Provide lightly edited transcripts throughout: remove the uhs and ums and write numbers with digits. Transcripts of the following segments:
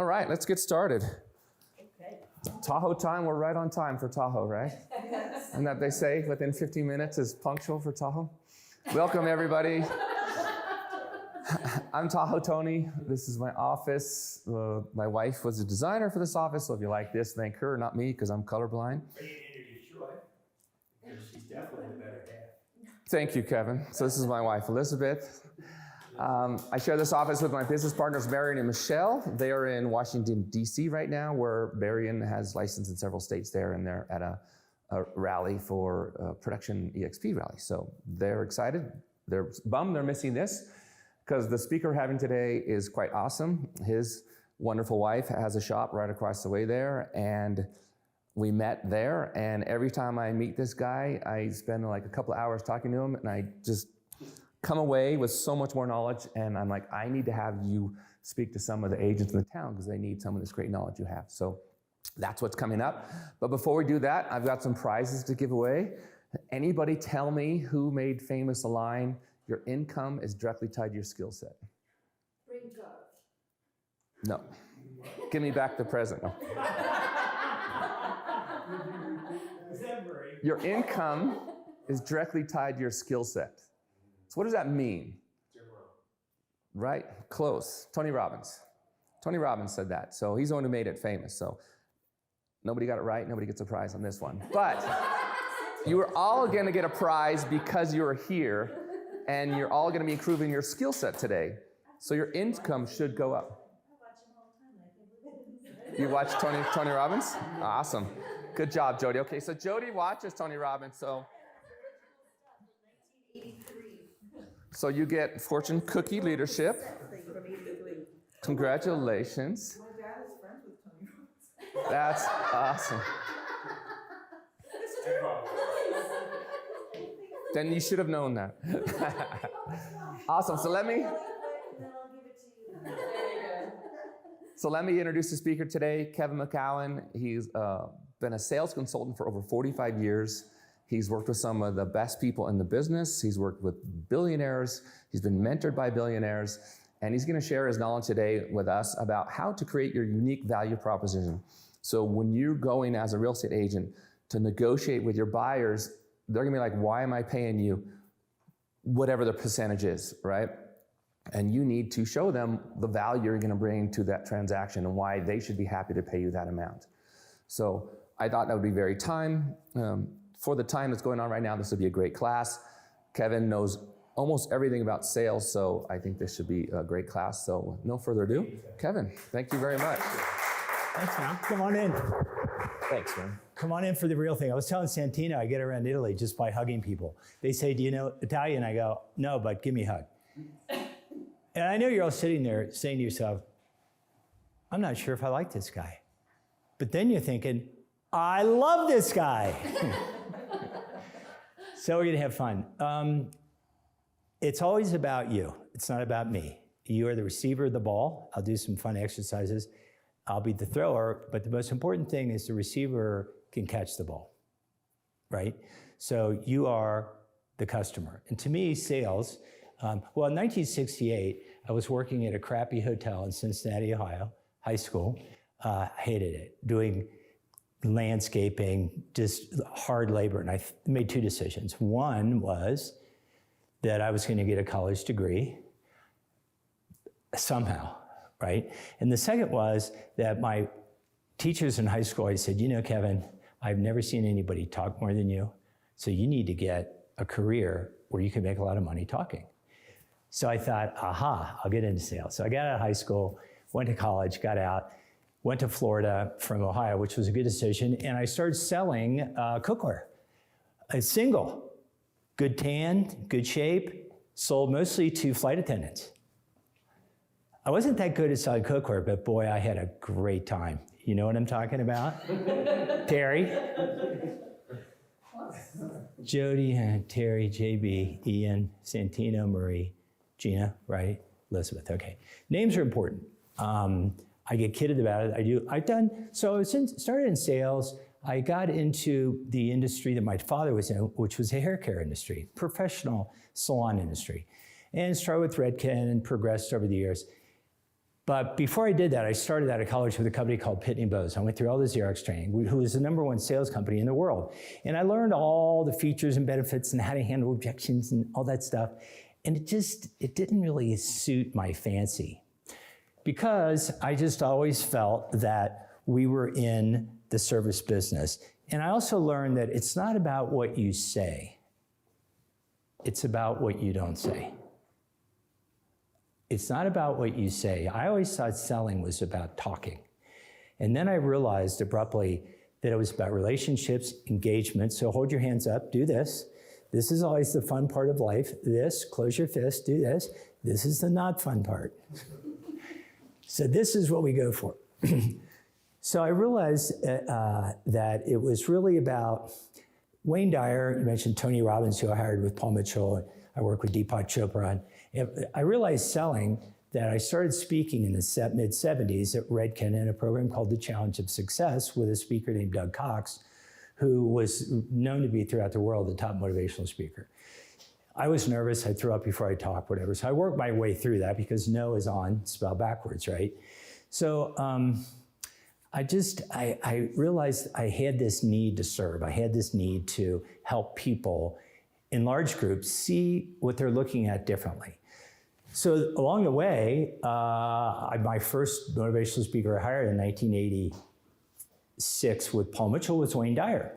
All right, let's get started. Okay. Tahoe time, we're right on time for Tahoe, right? Yes. And that they say within 15 minutes is punctual for Tahoe. Welcome, everybody. I'm Tahoe Tony. This is my office. My wife was a designer for this office, so if you like this, thank her, not me, because I'm colorblind. Are you introduce your wife? Because she's definitely the better half. Thank you, Kevin. So this is my wife, Elizabeth. I share this office with my business partners, Marion and Michelle. They are in Washington, D.C. right now, where Marion has license in several states there, and they're at a rally for Production EXP rally. So they're excited. They're bummed they're missing this, because the speaker we're having today is quite awesome. His wonderful wife has a shop right across the way there, and we met there, and every time I meet this guy, I spend like a couple of hours talking to him, and I just come away with so much more knowledge, and I'm like, I need to have you speak to some of the agents in the town because they need some of this great knowledge you have. So that's what's coming up. But before we do that, I've got some prizes to give away. Anybody tell me who made famous a line, your income is directly tied to your skill set? No. Give me back the present. No. Your income is directly tied to your skill set. So what does that mean? Right? Close. Tony Robbins. Tony Robbins said that. So he's the one who made it famous. So nobody got it right. Nobody gets a prize on this one. But you are all going to get a prize because you are here, and you're all going to be improving your skill set today. So your income should go up. You watch Tony Robbins? Awesome. Good job, Jody. Okay, so Jody watches Tony Robbins. So you get Fortune Cookie Leadership. Congratulations. My dad is friends with Tony Robbins. That's awesome. Then you should have known that. Awesome. So let me introduce the speaker today, Kevin McKowen. He's been a sales consultant for over 45 years. He's worked with some of the best people in the business. He's worked with billionaires. He's been mentored by billionaires. And he's going to share his knowledge today with us about how to create your unique value proposition. So when you're going as a real estate agent to negotiate with your buyers, they're going to be like, why am I paying you whatever the percentage is, right? And you need to show them the value you're going to bring to that transaction and why they should be happy to pay you that amount. So I thought that would be very for the time that's going on right now, this would be a great class. Kevin knows almost everything about sales, so I think this should be a great class. So no further ado, Kevin, thank you very much. Thanks, man. Come on in. Thanks, man. Come on in for the real thing. I was telling Santino I get around Italy just by hugging people. They say, do you know Italian? I go, no, but give me a hug. And I know you're all sitting there saying to yourself, I'm not sure if I like this guy. But then you're thinking, I love this guy. So we're going to have fun. It's always about you. It's not about me. You are the receiver of the ball. I'll do some fun exercises. I'll be the thrower. But the most important thing is the receiver can catch the ball, right? So you are the customer. And to me, sales, in 1968, I was working at a crappy hotel in Cincinnati, Ohio, high school. Hated it, doing landscaping, just hard labor. And I made two decisions. One was that I was going to get a college degree somehow, right? And the second was that my teachers in high school, I said, you know, Kevin, I've never seen anybody talk more than you. So you need to get a career where you can make a lot of money talking. So I thought, aha, I'll get into sales. So I got out of high school, went to college, got out, went to Florida from Ohio, which was a good decision, and I started selling cookware. A single, good tan, good shape, sold mostly to flight attendants. I wasn't that good at selling cookware, but boy, I had a great time. You know what I'm talking about? Terry? Jody, Terry, JB, Ian, Santino, Marie, Gina, right? Elizabeth, okay. Names are important. I get kidded about it. So since started in sales, I got into the industry that my father was in, which was the hair care industry, professional salon industry. And started with Redken and progressed over the years. But before I did that, I started out of college with a company called Pitney Bowes. I went through all the Xerox training, who is the #1 sales company in the world. And I learned all the features and benefits and how to handle objections and all that stuff. And it didn't really suit my fancy, because I just always felt that we were in the service business. And I also learned that it's not about what you say. It's about what you don't say. It's not about what you say. I always thought selling was about talking. And then I realized abruptly that it was about relationships, engagement. So hold your hands up, do this. This is always the fun part of life. This, close your fist, do this. This is the not fun part. So this is what we go for. So I realized that it was really about Wayne Dyer. You mentioned Tony Robbins, who I hired with Paul Mitchell. And I work with Deepak Chopra. And I realized selling that I started speaking in the mid-70s at Redken in a program called The Challenge of Success with a speaker named Doug Cox, who was known to be throughout the world the top motivational speaker. I was nervous. I threw up before I talked, whatever. So I worked my way through that because no is on, spelled backwards, right? So I realized I had this need to serve. I had this need to help people in large groups see what they're looking at differently. So along the way, my first motivational speaker I hired in 1986 with Paul Mitchell was Wayne Dyer.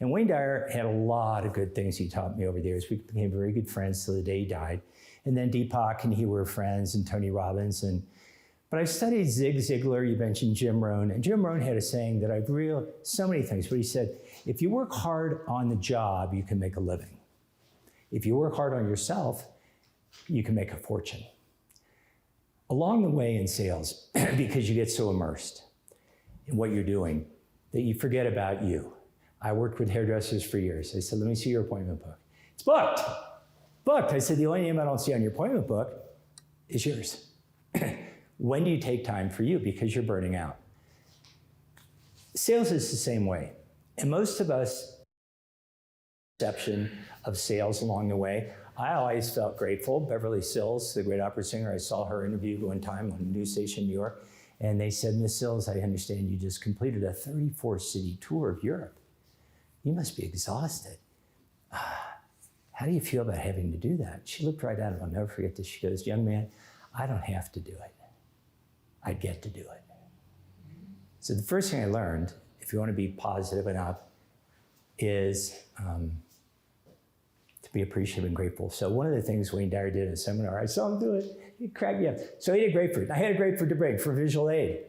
And Wayne Dyer had a lot of good things he taught me over the years. We became very good friends till the day he died. And then Deepak and he were friends, and Tony Robbins. But I studied Zig Ziglar. You mentioned Jim Rohn. And Jim Rohn had a saying that I've realized so many things. But he said, if you work hard on the job, you can make a living. If you work hard on yourself, you can make a fortune. Along the way in sales, because you get so immersed in what you're doing that you forget about you. I worked with hairdressers for years. I said, let me see your appointment book. It's booked. Booked. I said, the only name I don't see on your appointment book is yours. When do you take time for you? Because you're burning out. Sales is the same way. And most of us, perception of sales along the way, I always felt grateful. Beverly Sills, the great opera singer, I saw her interview one time on a news station in New York, and they said, Miss Sills, I understand you just completed a 34-city tour of Europe. You must be exhausted. How do you feel about having to do that? She looked right at him. I'll never forget this. She goes, young man, I don't have to do it. I get to do it. So the first thing I learned, if you want to be positive enough, is to be appreciative and grateful. So one of the things Wayne Dyer did in a seminar, I saw him do it. He cracked me up. So he ate a grapefruit. I had a grapefruit to bring for visual aid.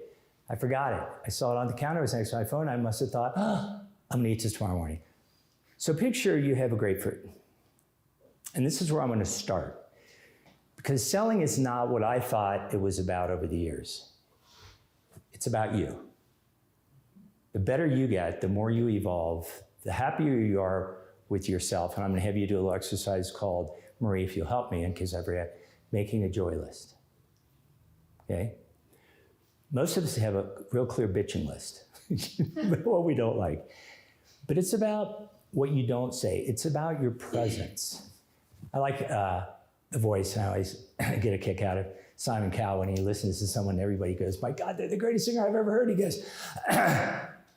I forgot it. I saw it on the counter. It was next to my phone. I must have thought, I'm gonna eat this tomorrow morning. So picture you have a grapefruit. And this is where I'm gonna start. Because selling is not what I thought it was about over the years. It's about you. The better you get, the more you evolve, the happier you are with yourself. And I'm gonna have you do a little exercise called, Marie, if you'll help me in case I forget, making a joy list, okay? Most of us have a real clear bitching list, what we don't like. But it's about what you don't say. It's about your presence. I like the voice, and I always get a kick out of Simon Cowell when he listens to someone, everybody goes, my God, they're the greatest singer I've ever heard. He goes,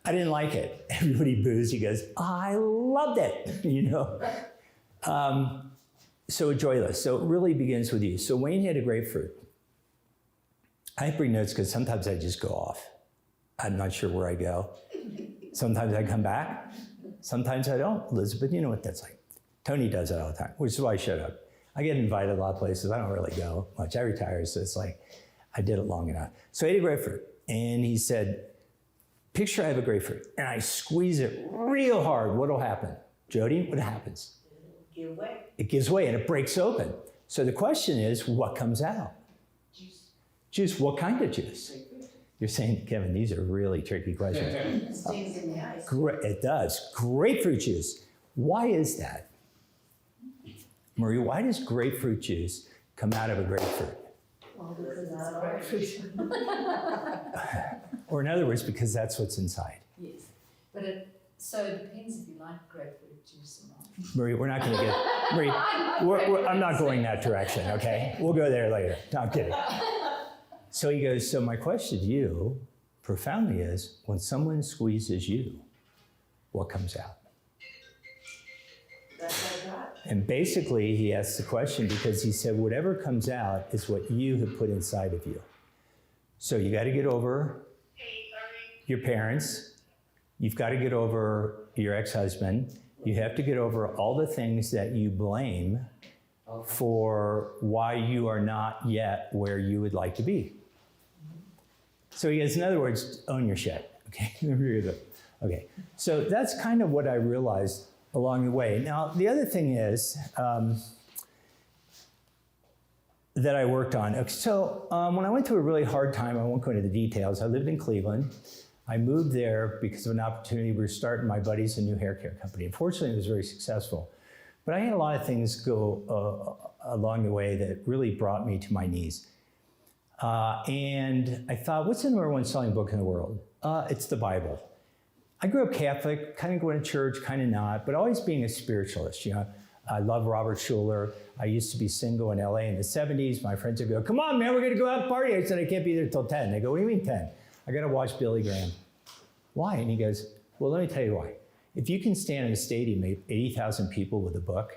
I didn't like it. Everybody boos. He goes, I loved it, you know? So a joy list. So it really begins with you. So Wayne had a grapefruit. I bring notes because sometimes I just go off. I'm not sure where I go. Sometimes I come back. Sometimes I don't. Elizabeth, you know what that's like. Tony does it all the time, which is why I showed up. I get invited a lot of places. I don't really go much. I retired, so it's like, I did it long enough. So I ate a grapefruit, and he said, picture I have a grapefruit, and I squeeze it real hard. What'll happen? Jody, what happens? Give way. It gives way, and it breaks open. So the question is, what comes out? Juice. Juice, what kind of juice? You're saying, Kevin, these are really tricky questions. It stings in the eyes. It does. Grapefruit juice. Why is that? Marie, why does grapefruit juice come out of a grapefruit? Well, because it's a grapefruit. Or in other words, because that's what's inside. Yes, but it depends if you like grapefruit juice or not. Marie, we're not going to get, Marie, I'm not going that direction, okay? We'll go there later. No, I'm kidding. So he goes, so my question to you profoundly is, when someone squeezes you, what comes out? That's what I got. And basically, he asked the question because he said, whatever comes out is what you have put inside of you. So you got to get over your parents. You've got to get over your ex-husband. You have to get over all the things that you blame for why you are not yet where you would like to be. So he goes, in other words, own your shit. Okay, okay. So that's kind of what I realized along the way. Now, the other thing is that I worked on. Okay, so when I went through a really hard time, I won't go into the details. I lived in Cleveland. I moved there because of an opportunity. We were starting my buddies a new hair care company. Unfortunately, it was very successful. But I had a lot of things go along the way that really brought me to my knees. And I thought, what's the number one selling book in the world? It's the Bible. I grew up Catholic, kind of going to church, kind of not, but always being a spiritualist. You know, I love Robert Schuller. I used to be single in LA in the 70s. My friends would go, come on, man, we're going to go out and party. I said, I can't be there till 10. They go, what do you mean 10? I got to watch Billy Graham. Why? And he goes, well, let me tell you why. If you can stand in a stadium, 80,000 people with a book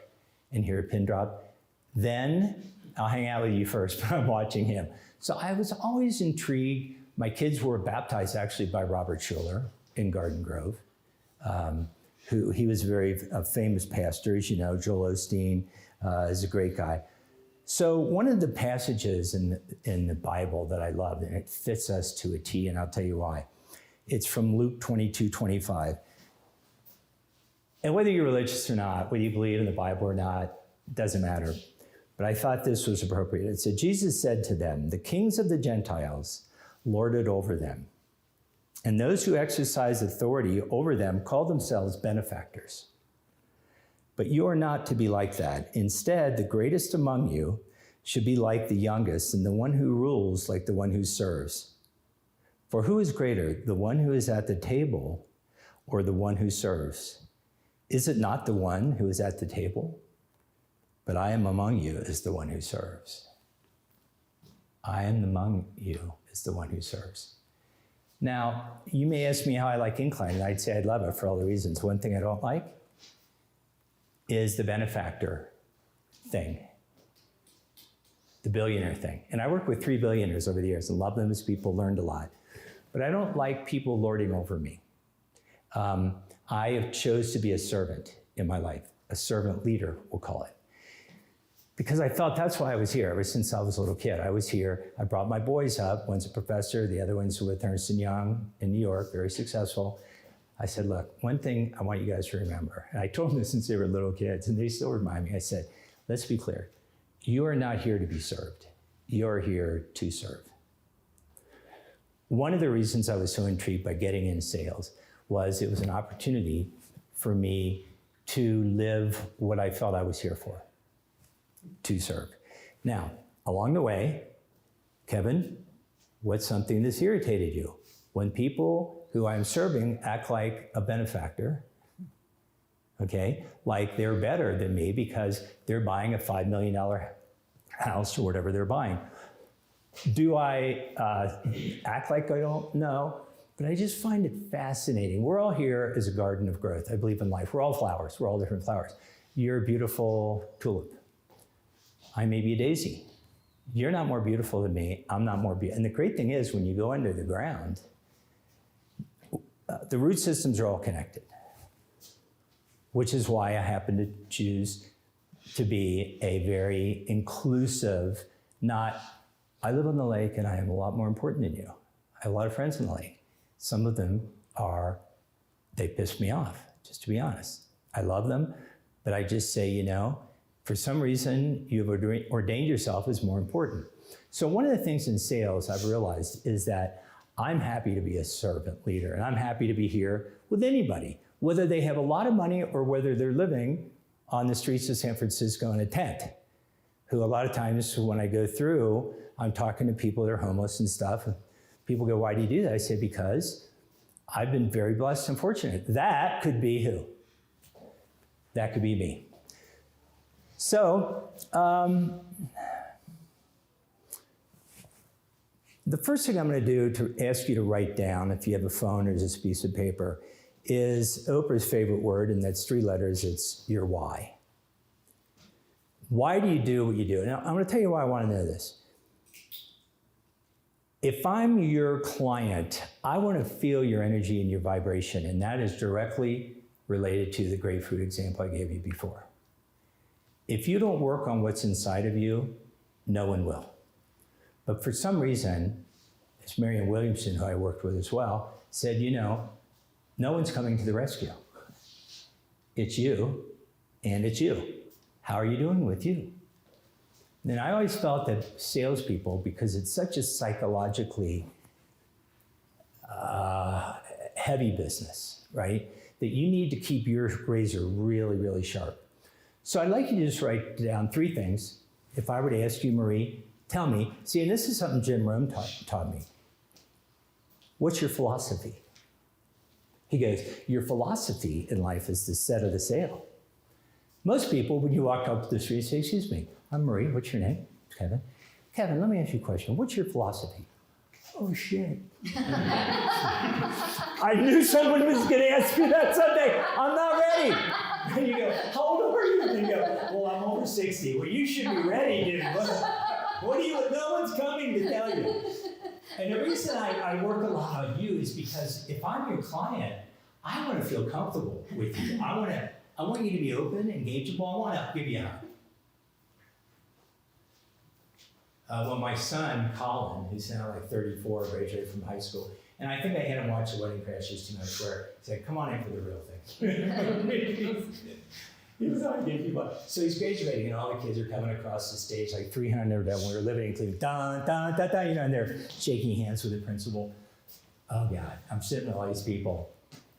and hear a pin drop, then I'll hang out with you first, but I'm watching him. So I was always intrigued. My kids were baptized actually by Robert Schuller in Garden Grove. He was a very famous pastor, as you know. Joel Osteen is a great guy. So one of the passages in the Bible that I love, and it fits us to a T, and I'll tell you why. It's from Luke 22:25. And whether you're religious or not, whether you believe in the Bible or not, doesn't matter. But I thought this was appropriate. It said, Jesus said to them, the kings of the Gentiles lord it over them, and those who exercise authority over them call themselves benefactors. But you are not to be like that. Instead, the greatest among you should be like the youngest, and the one who rules like the one who serves. For who is greater, the one who is at the table or the one who serves? Is it not the one who is at the table? But I am among you as the one who serves. I am among you as the one who serves. Now, you may ask me how I like Incline, and I'd say I love it for all the reasons. One thing I don't like is the benefactor thing, the billionaire thing. And I worked with 3 billionaires over the years and loved them as people, learned a lot. But I don't like people lording over me. I have chose to be a servant in my life, a servant leader, we'll call it. Because I thought that's why I was here ever since I was a little kid. I was here, I brought my boys up. One's a professor, the other one's with Ernst & Young in New York, very successful. I said, look, one thing I want you guys to remember, and I told them this since they were little kids, and they still remind me, I said, let's be clear. You are not here to be served. You're here to serve. One of the reasons I was so intrigued by getting into sales was it was an opportunity for me to live what I felt I was here for, to serve. Now, along the way, Kevin, what's something that's irritated you? When people who I'm serving act like a benefactor, okay, like they're better than me because they're buying a $5 million house or whatever they're buying. Do I act like I don't? No, but I just find it fascinating. We're all here as a garden of growth. I believe in life. We're all flowers. We're all different flowers. You're a beautiful tulip. I may be a daisy. You're not more beautiful than me. I'm not more beautiful. And the great thing is when you go under the ground, the root systems are all connected, which is why I happen to choose to be a very inclusive, I live on the lake and I am a lot more important than you. I have a lot of friends on the lake. Some of them they piss me off, just to be honest. I love them, but I just say, for some reason, you've ordained yourself as more important. So one of the things in sales I've realized is that I'm happy to be a servant leader, and I'm happy to be here with anybody, whether they have a lot of money or whether they're living on the streets of San Francisco in a tent, who a lot of times when I go through, I'm talking to people that are homeless and stuff. And people go, why do you do that? I say, because I've been very blessed and fortunate. That could be who? That could be me. So, the the first thing I'm going to do to ask you to write down, if you have a phone or just a piece of paper, is Oprah's favorite word, and that's 3 letters. It's your why. Why do you do what you do? Now, I'm going to tell you why I want to know this. If I'm your client, I want to feel your energy and your vibration, and that is directly related to the grapefruit example I gave you before. If you don't work on what's inside of you, no one will. But for some reason, as Marianne Williamson, who I worked with as well, said, no one's coming to the rescue. It's you, and it's you. How are you doing with you? And I always felt that salespeople, because it's such a psychologically heavy business, right? That you need to keep your razor really, really sharp. So I'd like you to just write down 3 things. If I were to ask you, Marie, tell me, see, and this is something Jim Rome taught me. What's your philosophy? He goes, your philosophy in life is the set of the sail. Most people, when you walk up the street, say, excuse me, I'm Marie, what's your name? Kevin. Kevin, let me ask you a question. What's your philosophy? Oh, shit. I knew someone was going to ask me that someday. I'm not ready. And you go, how old are you? And you go, well, I'm over 60. Well, you should be ready, dude. What do you, no one's coming to tell you. And the reason I work a lot on you is because if I'm your client, I want to feel comfortable with you. I want you to be open, engageable. I want to give you a hug. Well, my son, Colin, who's now like 34, graduated from high school, and I think I had him watch The Wedding Crashers too much, where he said, come on in for the real thing. He was like, give you one. So he's graduating, and all the kids are coming across the stage, like 300 of them. We were living in Cleveland, dun, dun, dun, dun, and they're shaking hands with the principal. Oh, God, I'm sitting with all these people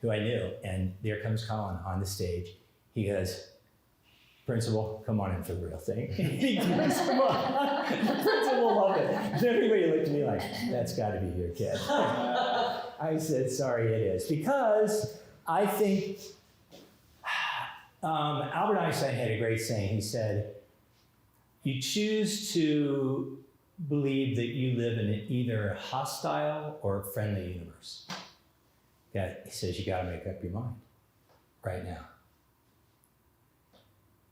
who I knew, and there comes Colin on the stage. He goes, principal, come on in for the real thing. He goes, come on. The principal loved it. And everybody looked at me like, that's got to be your kid. I said, sorry, it is. Because I think Albert Einstein had a great saying. He said, you choose to believe that you live in either a hostile or a friendly universe. Yeah, he says you got to make up your mind right now.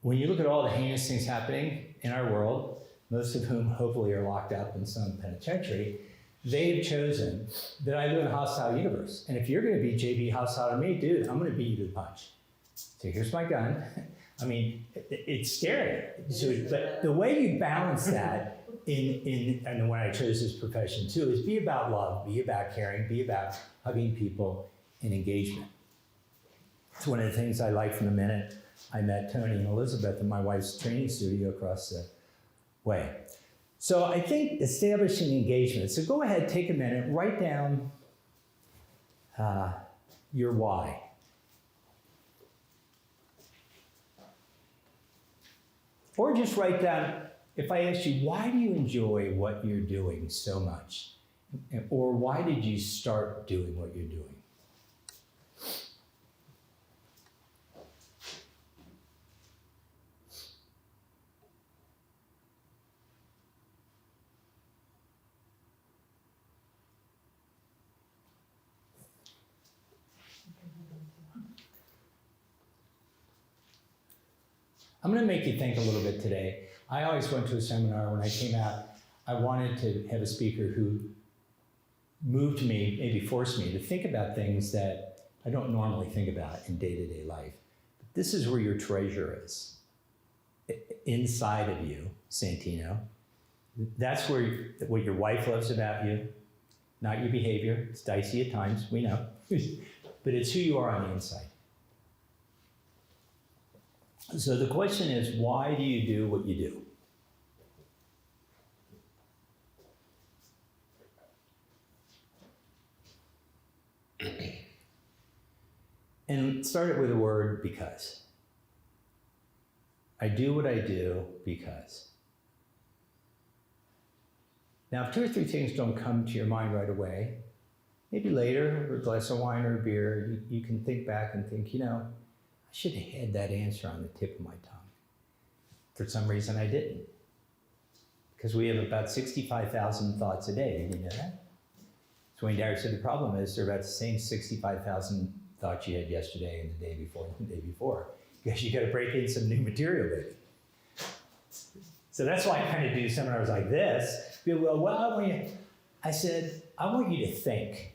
When you look at all the heinous things happening in our world, most of whom hopefully are locked up in some penitentiary, they've chosen that I live in a hostile universe. And if you're going to be JB hostile to me, dude, I'm going to beat you to the punch. So here's my gun. I mean, it's scary. So, but the way you balance that and when I chose this profession too, is be about love, be about caring, be about hugging people and engagement. It's one of the things I like from the minute I met Tony and Elizabeth in my wife's training studio across the way. So I think establishing engagement. So go ahead, take a minute, write down your why. Or just write down, if I ask you, why do you enjoy what you're doing so much? Or why did you start doing what you're doing? I'm going to make you think a little bit today. I always went to a seminar when I came out. I wanted to have a speaker who moved me, maybe forced me to think about things that I don't normally think about in day-to-day life. But this is where your treasure is. Inside of you, Santino. That's where what your wife loves about you, not your behavior. It's dicey at times, we know. But it's who you are on the inside. So the question is, why do you do what you do? And start it with the word because. I do what I do because. Now, if 2 or 3 things don't come to your mind right away, maybe later, or a glass of wine or a beer, you can think back and think, I should have had that answer on the tip of my tongue. For some reason, I didn't. because we have about 65,000 thoughts a day. Did you know that? So Wayne Dyer said the problem is they're about the same 65,000 thoughts you had yesterday and the day before and the day before. Because you got to break in some new material, baby. So that's why I kind of do seminars like this. People go, well, I said, I want you to think.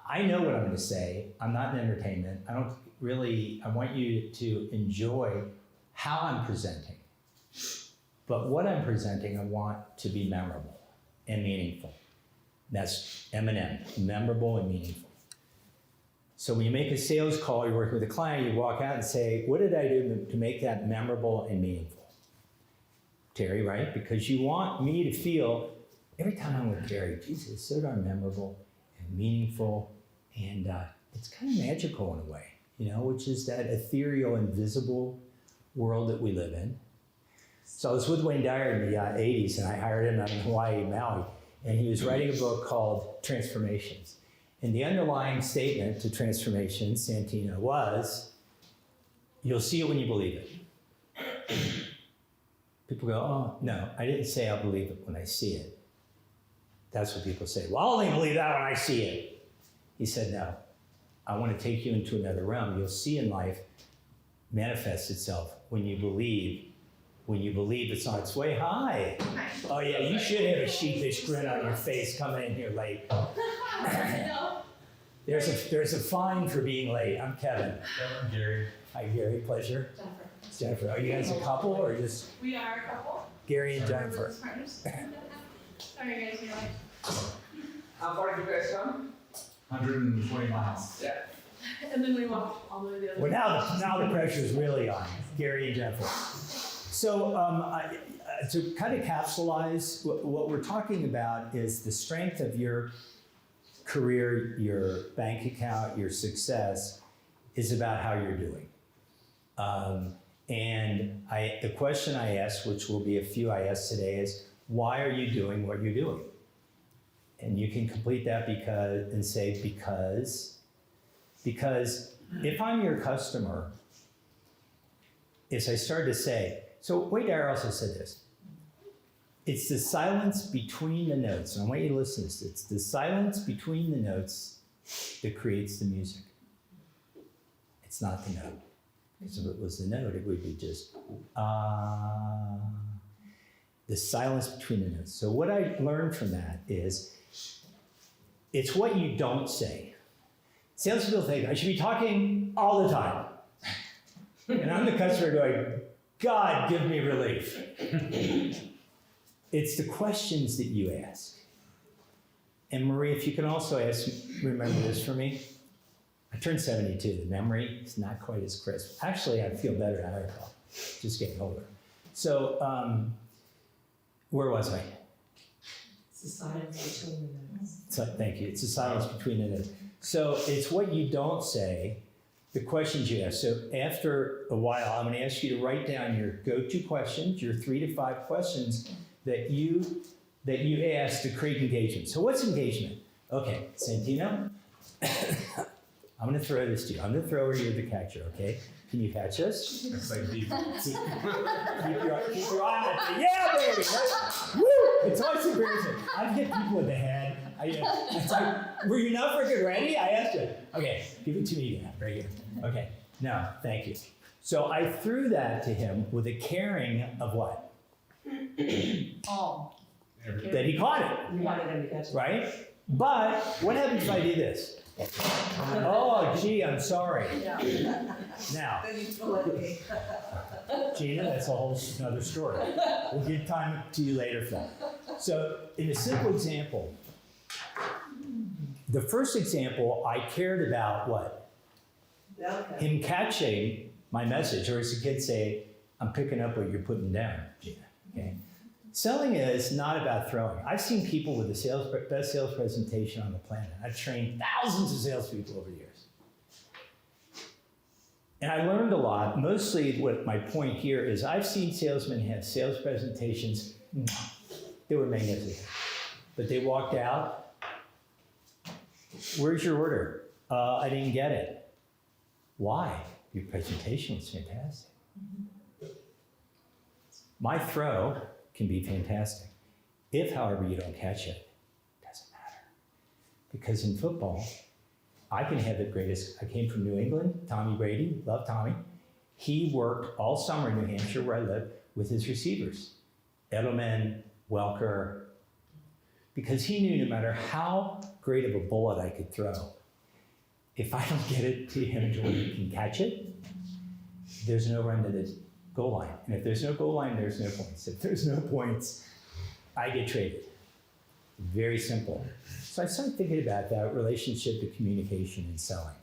I know what I'm going to say. I'm not in entertainment. I want you to enjoy how I'm presenting. But what I'm presenting, I want to be memorable and meaningful. That's M&M, memorable and meaningful. So when you make a sales call, you're working with a client, you walk out and say, what did I do to make that memorable and meaningful? Terry, right? Because you want me to feel, every time I'm with Terry, Jesus, it's so darn memorable and meaningful, and it's kind of magical in a way, which is that ethereal, invisible world that we live in. So I was with Wayne Dyer in the 80s, and I hired him out in Hawaii, Maui, and he was writing a book called Transformations. And the underlying statement to Transformation, Santino, was, you'll see it when you believe it. People go, oh, no, I didn't say I'll believe it when I see it. That's what people say. Well, I'll only believe that when I see it. He said, no, I want to take you into another realm. You'll see in life manifest itself when you believe it's on its way. Hi. Oh, yeah, you should have a sheepish grin on your face coming in here late. There's a fine for being late. I'm Kevin. I'm Gary. Hi, Gary. Pleasure. Jennifer. Are you guys a couple or just? We are a couple. Gary and Jennifer. Business partners. How are you guys doing? How far did you guys come? 120 miles. Yeah. And then we walked all the way to the other. Well, now the pressure's really on, Gary and Jennifer. So to kind of capsulize, what we're talking about is the strength of your career, your bank account, your success is about how you're doing. And the question I ask, which will be a few I ask today, is why are you doing what you're doing? And you can complete that and say because if I'm your customer, as I started to say, so Wayne Dyer also said this, it's the silence between the notes, and I want you to listen to this, it's the silence between the notes that creates the music. It's not the note. Because if it was the note, it would be just, the silence between the notes. So what I learned from that is, it's what you don't say. Salespeople think, I should be talking all the time. And I'm the customer going, God, give me relief. It's the questions that you ask. And Marie, if you can also remember this for me. I turned 72. The memory is not quite as crisp. Actually, I feel better now. I recall. Just getting older. So, where was I? It's the silence between the notes. So, thank you. It's the silence between the notes. So it's what you don't say, the questions you ask. So after a while, I'm going to ask you to write down your go-to questions, your 3 to 5 questions that you ask to create engagement. So what's engagement? Okay, Santino, I'm going to throw this to you. I'm going to throw you the catcher, okay? Can you catch us? It's like deep. Keep your eye on it. Yeah, baby! Woo! It's always embarrassing. I get people in the head. It's like, were you not freaking ready? I asked you. Okay, give it to me again, right here. Okay, now, thank you. So I threw that to him with a caring of what? Oh. That he caught it, You wanted him to catch it. right? But what happens if I do this? Oh, gee, I'm sorry. Now, Then you pull it. Gina, that's a whole another story. We'll give time to you later for that. So in a simple example, the first example, I cared about what? Okay. Him catching my message, or as the kids say, I'm picking up what you're putting down, Gina, okay? Selling is not about throwing. I've seen people with the best sales presentation on the planet. I've trained thousands of salespeople over the years. And I learned a lot. Mostly what my point here is I've seen salesmen have sales presentations, they were magnificent. But they walked out, where's your order? I didn't get it. Why? Your presentation was fantastic. My throw can be fantastic. If, however, you don't catch it, doesn't matter. Because in football, I can have the greatest. I came from New England, Tommy Brady, love Tommy. He worked all summer in New Hampshire, where I live, with his receivers, Edelman, Welker, because he knew no matter how great of a bullet I could throw, if I don't get it to him to where he can catch it, there's no run to the goal line. And if there's no goal line, there's no points. If there's no points, I get traded. Very simple. So I started thinking about that relationship to communication and selling.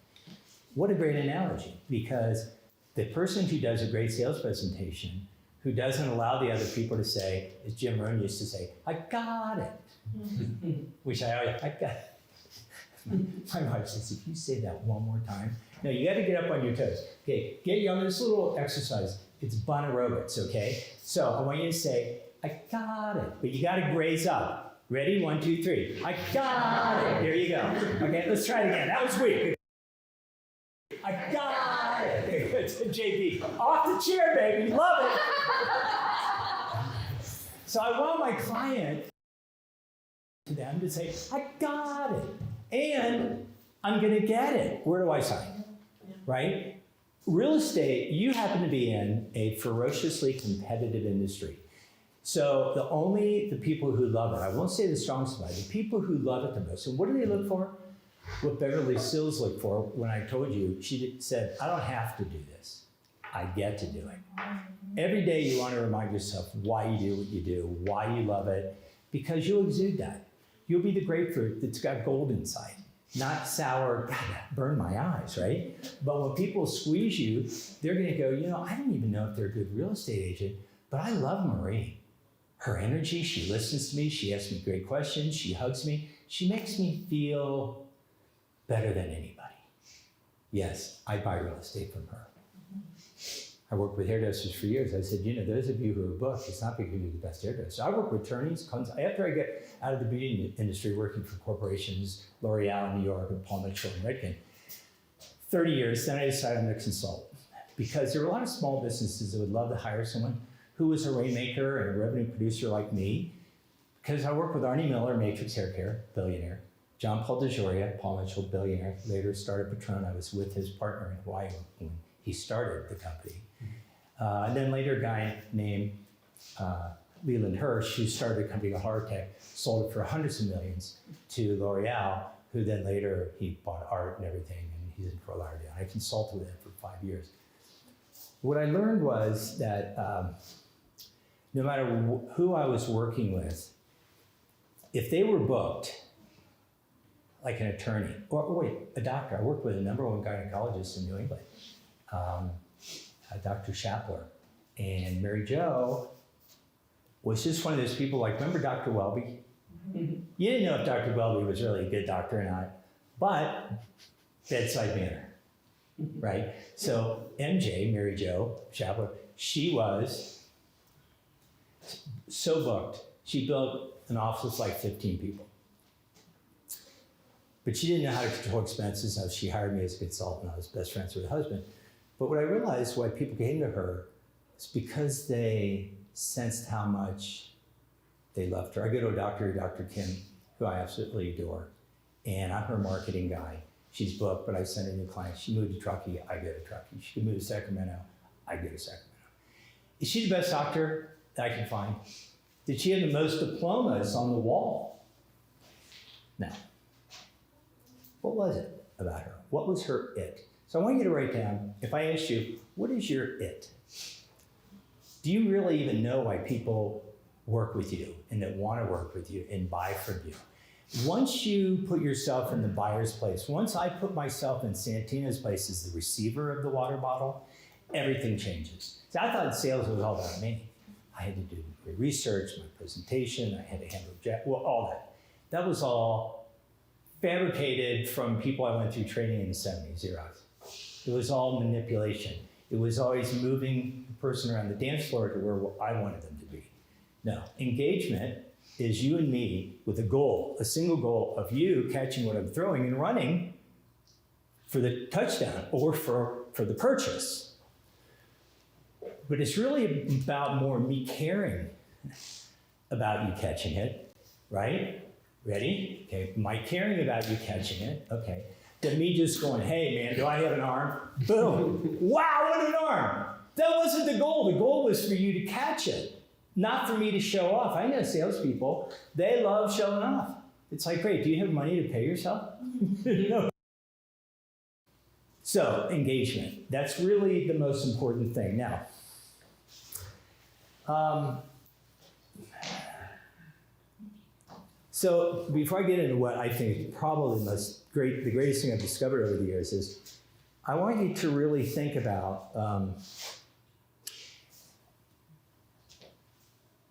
What a great analogy, because the person who does a great sales presentation, who doesn't allow the other people to say, as Jim Rohn used to say, I got it. Which I got it. My wife says, if you say that one more time, no, you got to get up on your toes. Okay, get you on this little exercise. It's bun aerobics, okay? So I want you to say, I got it, but you got to graze up. Ready? 1, 2, 3. I got it. There you go. Okay, let's try it again. That was weak. I got it. JB, off the chair, baby. Love it. So I want my client to them to say, I got it. And I'm going to get it. Where do I sign? Right? Real estate, you happen to be in a ferociously competitive industry. So the people who love it, I won't say the strongest about it, the people who love it the most, and what do they look for? What Beverly Sills looked for when I told you, she said, I don't have to do this. I get to do it. Every day you want to remind yourself why you do what you do, why you love it, because you'll exude that. You'll be the grapefruit that's got gold inside, not sour, God, that burned my eyes, right? But when people squeeze you, they're going to go, I don't even know if they're a good real estate agent, but I love Marie. Her energy, she listens to me, she asks me great questions, she hugs me, she makes me feel better than anybody. Yes, I buy real estate from her. I worked with hairdressers for years. I said, those of you who are booked, it's not because you're the best hairdresser. I work with attorneys. After I get out of the beauty industry, working for corporations, L'Oreal in New York, and Paul Mitchell and Redken, 30 years, then I decided I'm going to consult. Because there were a lot of small businesses that would love to hire someone who was a rainmaker and a revenue producer like me. Because I worked with Arnie Miller, Matrix Hair Care, billionaire. John Paul DeJoria, Paul Mitchell, billionaire, later started Patron. I was with his partner in Hawaii when he started the company. And then later a guy named Leland Hirsch, who started a company called Hartech, sold it for hundreds of millions to L'Oreal, who then later he bought art and everything, and he's in Fort Lauderdale. I consulted with him for 5 years. What I learned was that no matter who I was working with, if they were booked, like an attorney, or a doctor. I worked with a #1 gynecologist in New England, Dr. Shapler. And Mary Jo was just one of those people like, remember Dr. Welby? You didn't know if Dr. Welby was really a good doctor or not, but bedside manner, right? So MJ, Mary Jo Shapler, she was so booked. She built an office with like 15 people. But she didn't know how to control expenses, so she hired me as a consultant. I was best friends with her husband. But what I realized why people came to her is because they sensed how much they loved her. I go to a doctor, Dr. Kim, who I absolutely adore, and I'm her marketing guy. She's booked, but I send a new client. She moved to Truckee, I go to Truckee. She could move to Sacramento, I go to Sacramento. Is she the best doctor that I can find? Did she have the most diplomas on the wall? No. What was it about her? What was her it? So I want you to write down, if I ask you, what is your it? Do you really even know why people work with you and that want to work with you and buy from you? Once you put yourself in the buyer's place, once I put myself in Santino's place as the receiver of the water bottle, everything changes. So I thought sales was all about me. I had to do research, my presentation, I had to handle all that. That was all fabricated from people I went through training in the 70s, Xerox. It was all manipulation. It was always moving the person around the dance floor to where I wanted them to be. No, engagement is you and me with a goal, a single goal of you catching what I'm throwing and running for the touchdown or for the purchase. But it's really about more me caring about you catching it, right? Ready? Okay, my caring about you catching it, okay. Then me just going, hey man, do I have an arm? Boom. Wow, what an arm. That wasn't the goal. The goal was for you to catch it, not for me to show off. I know salespeople, they love showing off. It's like, great, do you have money to pay yourself? No. So, engagement. That's really the most important thing. Now, so before I get into what I think is probably the greatest thing I've discovered over the years is, I want you to really think about,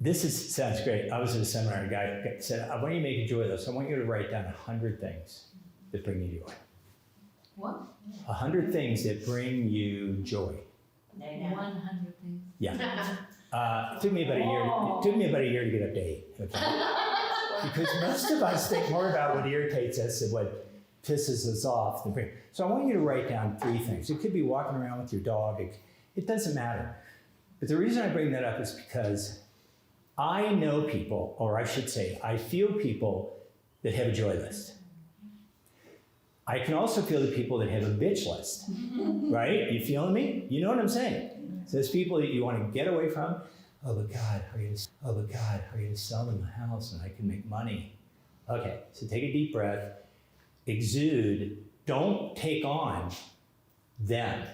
sounds great. I was at a seminar, a guy said, I want you to make a joy list. I want you to write down 100 things that bring you joy. What? 100 things that bring you joy. 100 things. Yeah. Took me about a year to get up to 8. Okay? Because most of us think more about what irritates us and what pisses us off. So I want you to write down 3 things. It could be walking around with your dog. It doesn't matter. But the reason I bring that up is because I know people, or I should say, I feel people that have a joy list. I can also feel the people that have a bitch list, right? You feeling me? You know what I'm saying? So there's people that you want to get away from. Oh, but God, how are you going to sell them a house and I can make money? Okay, so take a deep breath, exude, don't take on them,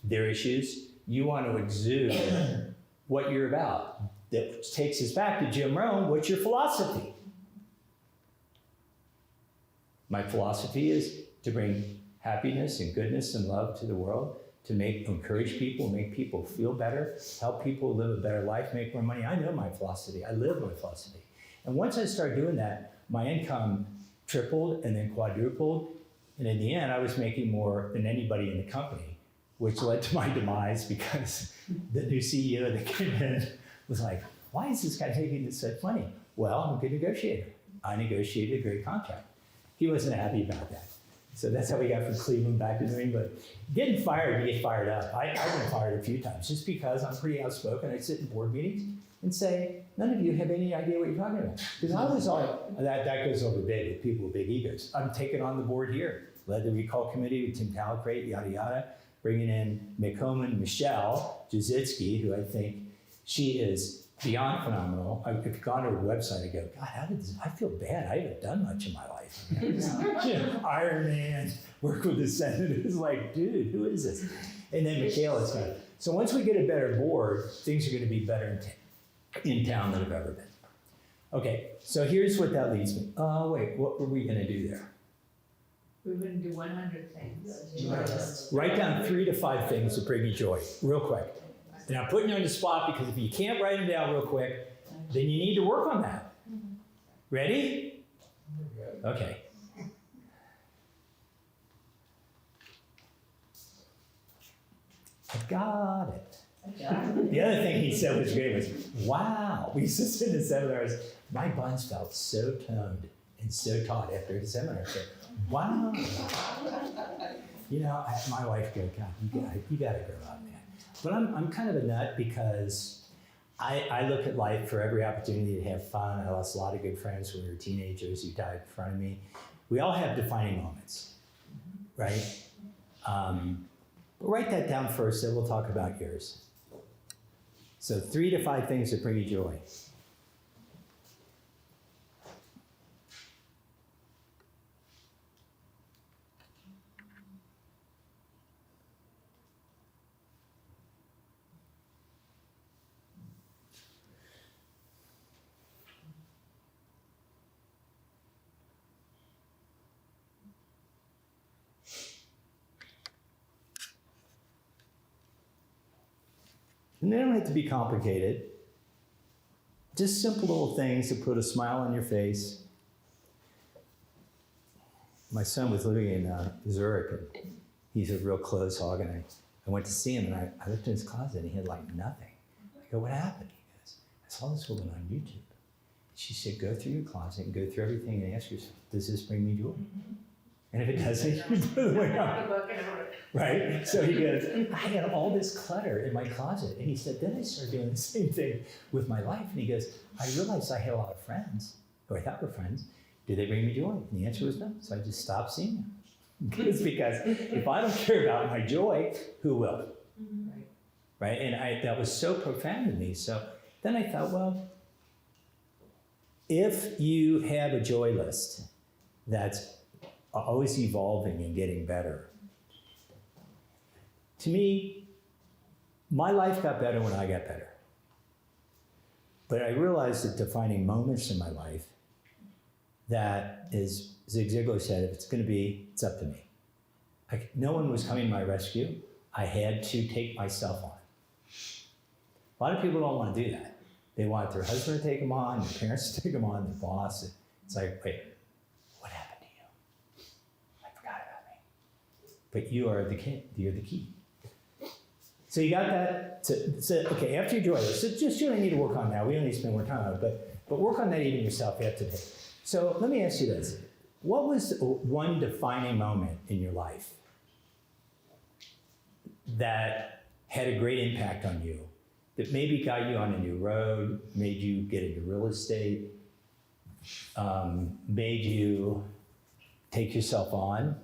their issues. You want to exude what you're about. That takes us back to Jim Rohn. What's your philosophy? My philosophy is to bring happiness and goodness and love to the world, to encourage people, make people feel better, help people live a better life, make more money. I know my philosophy. I live my philosophy. And once I started doing that, my income tripled and then quadrupled. And in the end, I was making more than anybody in the company, which led to my demise because the new CEO that came in was like, why is this guy making this so much money? Well, I'm a good negotiator. I negotiated a great contract. He wasn't happy about that. So that's how we got from Cleveland back to New England. Getting fired, you get fired up. I've been fired a few times just because I'm pretty outspoken. I sit in board meetings and say, none of you have any idea what you're talking about. Because I was like, that goes over big with people with big egos. I'm taking on the board here. Led the recall committee with Tim Talcrate, yada, yada. Bringing in McKowen, Michelle Jazitsky, who I think she is beyond phenomenal. If you've gone to her website, I go, God, I feel bad. I haven't done much in my life. Iron Man, work with the senators. Like, dude, who is this? And then Michaela's going to. So once we get a better board, things are going to be better in town than have ever been. Okay, so here's what that leads me. Oh, wait, what were we going to do there? We're going to do 100 things. Write down 3 to 5 things that bring you joy, real quick. And I'm putting you on the spot because if you can't write them down real quick, then you need to work on that. Ready? Okay. I got it. The other thing he said was great was, wow. We used to sit in seminars. My buns felt so toned and so taut after the seminar. I said, wow. You know, my wife goes, God, you got to grow up, man. But I'm kind of a nut because I look at life for every opportunity to have fun. I lost a lot of good friends when we were teenagers who died in front of me. We all have defining moments, right? But write that down first, then we'll talk about yours. So 3 to 5 things that bring you joy. And they don't have to be complicated. Just simple little things that put a smile on your face. My son was living in Zurich, and he's a real clothes hog, and I went to see him, and I looked in his closet, and he had like nothing. I go, what happened? He goes, I saw this woman on YouTube. She said, go through your closet and go through everything and ask yourself, does this bring me joy? And if it doesn't, you throw it away. The book and I wrote it. Right? So he goes, I had all this clutter in my closet. And he said, then I started doing the same thing with my life. And he goes, I realized I had a lot of friends, who I thought were friends. Did they bring me joy? And the answer was no. So I just stopped seeing them. It's because if I don't care about my joy, who will? Right? And that was so profound to me. So then I thought, well, if you have a joy list that's always evolving and getting better, to me, my life got better when I got better. But I realized that defining moments in my life, that is, Zig Ziglar said, if it's going to be, it's up to me. No one was coming to my rescue. I had to take myself on. A lot of people don't want to do that. They want their husband to take them on, their parents to take them on, their boss. It's like, wait, what happened to you? I forgot about me. But you are the key. You're the key. So you got that. So okay, after you joy list, so just what I need to work on now. We don't need to spend more time on it, but work on that even yourself after today. So let me ask you this. What was one defining moment in your life that had a great impact on you, that maybe got you on a new road, made you get into real estate, made you take yourself on?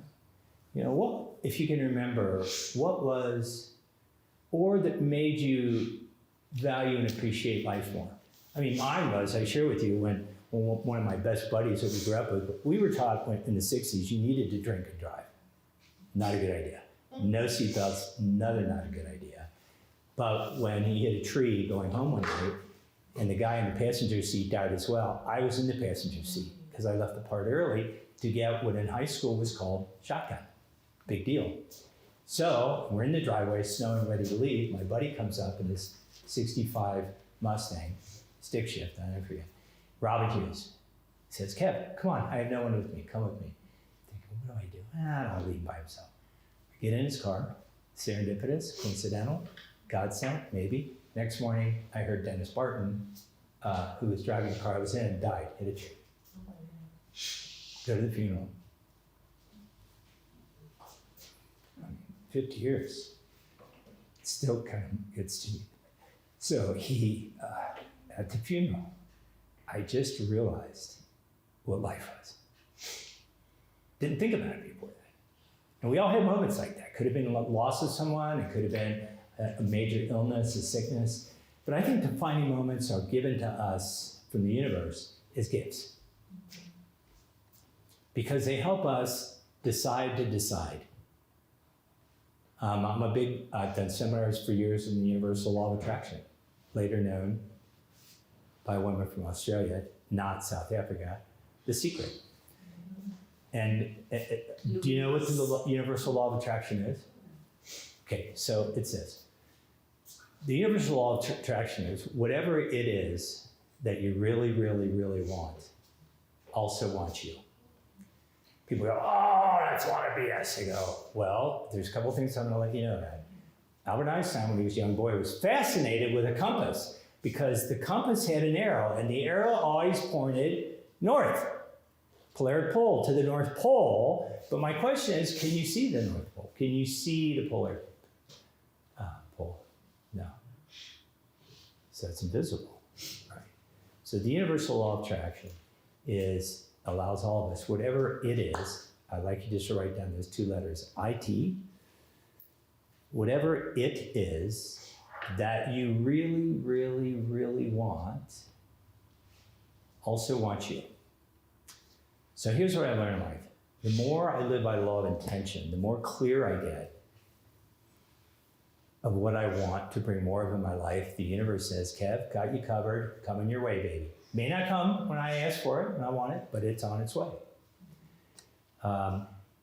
You know, what, if you can remember, what was, or that made you value and appreciate life more? I mean, mine was, I share with you, when one of my best buddies that we grew up with, we were taught in the 60s, you needed to drink and drive. Not a good idea. No seatbelts, not a good idea. But when he hit a tree going home one night, and the guy in the passenger seat died as well, I was in the passenger seat because I left the part early to get what in high school was called shotgun. Big deal. So we're in the driveway, snowing, ready to leave. My buddy comes up in this 65 Mustang, stick shift, I'll never forget. Robin Hughes. He says, Kev, come on, I have no one with me, come with me. I think, what do I do? I don't leave him by himself. I get in his car, serendipitous, coincidental, God sent, maybe. Next morning, I heard Dennis Barton, who was driving the car I was in, died, hit a tree. Go to the funeral. 50 years. It still kind of gets to me. So he, at the funeral, I just realized what life was. Didn't think about it before that. And we all had moments like that. Could have been loss of someone, it could have been a major illness, a sickness. But I think defining moments are given to us from the universe as gifts. Because they help us decide to decide. I've done seminars for years in the universal law of attraction, later known by a woman from Australia, not South Africa, The Secret. And do you know what the universal law of attraction is? Okay, so it says, the universal law of attraction is whatever it is that you really, really, really want, also wants you. People go, oh, that's a lot of BS. I go, well, there's a couple things I'm gonna let you know that. Albert Einstein, when he was a young boy, was fascinated with a compass because the compass had an arrow and the arrow always pointed north. Polar pole to the North Pole. But my question is, can you see the North Pole? Can you see the polar pole? No. So it's invisible, right? So the universal law of attraction allows all of us, whatever it is, I'd like you just to write down those two letters, IT, whatever it is that you really, really, really want, also wants you. So here's what I learned in life. The more I live by the law of intention, the more clear I get of what I want to bring more of in my life. The universe says, Kev, got you covered, coming your way, baby. May not come when I ask for it, when I want it, but it's on its way.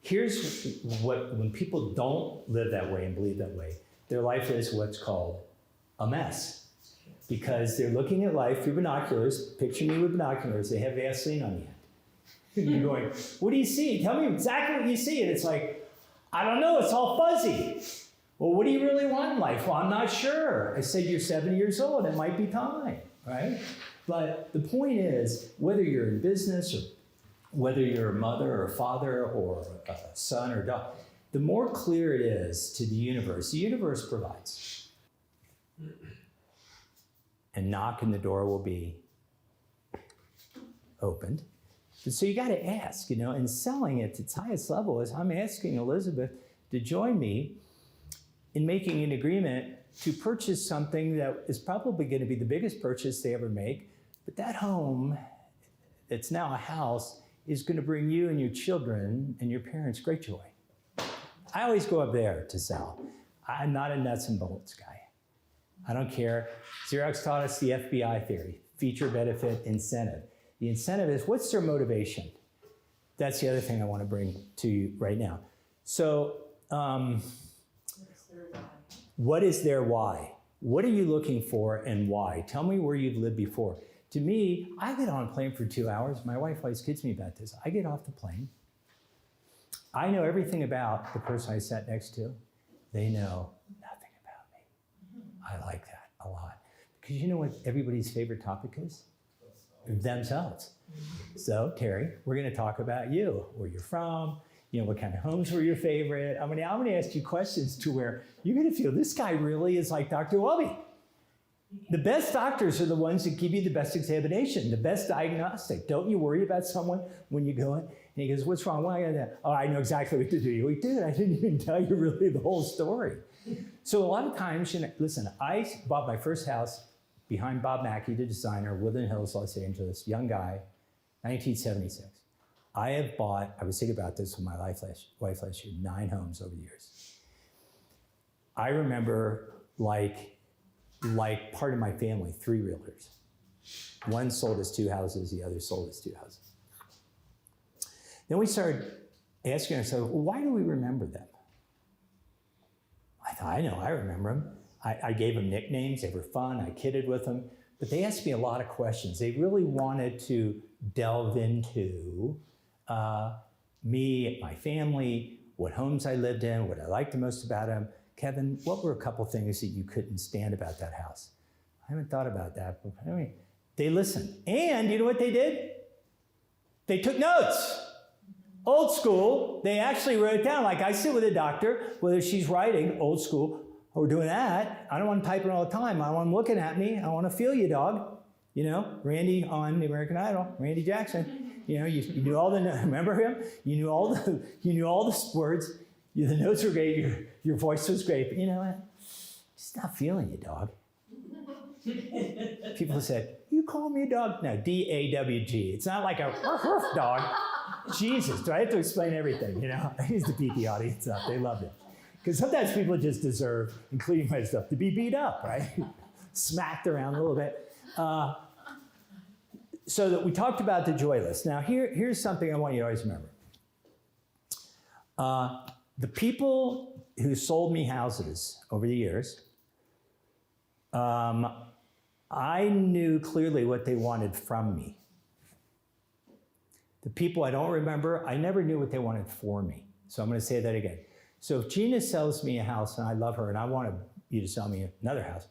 Here's what, when people don't live that way and believe that way, their life is what's called a mess. Because they're looking at life through binoculars, picture me with binoculars, they have Vaseline on the end. You're going, what do you see? Tell me exactly what you see. And it's like, I don't know, it's all fuzzy. Well, what do you really want in life? Well, I'm not sure. I said, you're 70 years old, it might be time, right? But the point is, whether you're in business or whether you're a mother or a father or a son or daughter, the more clear it is to the universe provides. And knock and the door will be opened. And so you got to ask, and selling it to its highest level is I'm asking Elizabeth to join me in making an agreement to purchase something that is probably going to be the biggest purchase they ever make. But that home, it's now a house, is going to bring you and your children and your parents great joy. I always go up there to sell. I'm not a nuts and bolts guy. I don't care. Xerox taught us the FBI theory, feature, benefit, incentive. The incentive is, what's their motivation? That's the other thing I want to bring to you right now. So, what is their why? What are you looking for and why? Tell me where you've lived before. To me, I get on a plane for 2 hours. My wife always kids me about this. I get off the plane. I know everything about the person I sat next to. They know nothing about me. I like that a lot. Because you know what everybody's favorite topic is? Themselves. So, Terry, we're going to talk about you, where you're from, what kind of homes were your favorite. I'm going to ask you questions to where you're going to feel this guy really is like Dr. Wubby. The best doctors are the ones that give you the best examination, the best diagnostic. Don't you worry about someone when you go in. And he goes, what's wrong? Why are that? Oh, I know exactly what to do. You're like, dude, I didn't even tell you really the whole story. So a lot of times, listen, I bought my first house behind Bob Mackey, the designer, Woodland Hills, Los Angeles, young guy, 1976. I was thinking about this with my wife last year, 9 homes over the years. I remember like part of my family, 3 realtors. One sold us 2 houses, the other sold us 2 houses. Then we started asking ourselves, well, why do we remember them? I thought, I remember them. I gave them nicknames, they were fun, I kidded with them, but they asked me a lot of questions. They really wanted to delve into me, my family, what homes I lived in, what I liked the most about them. Kevin, what were a couple things that you couldn't stand about that house? I haven't thought about that, but they listened. And you know what they did? They took notes. Old school, they actually wrote it down. Like I sit with a doctor, whether she's writing, old school, or doing that, I don't want to type it all the time. I want them looking at me. I want to feel you, dog. Randy on the American Idol, Randy Jackson. You knew all the, remember him? You knew all the words. The notes were great. Your voice was great. But you know what? Just not feeling you, dog. People said, you call me a dog? No, D-A-W-G. It's not like a dog. Jesus, do I have to explain everything? I used to beat the audience up. They loved it. Because sometimes people just deserve, including myself, to be beat up, right? Smacked around a little bit. So that we talked about the joy list. Now, here's something I want you to always remember. The people who sold me houses over the years, I knew clearly what they wanted from me. The people I don't remember, I never knew what they wanted for me. So I'm going to say that again. So if Gina sells me a house and I love her and I want you to sell me another house,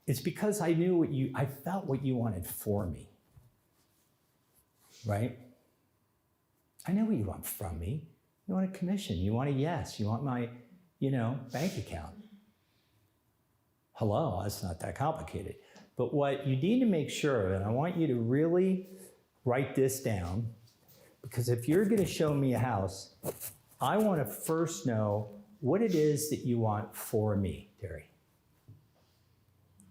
it's because I felt what you wanted for me, right? I know what you want from me. You want a commission, you want a yes, you want my, bank account. Hello, that's not that complicated. But what you need to make sure of, and I want you to really write this down, because if you're going to show me a house, I want to first know what it is that you want for me, Terry.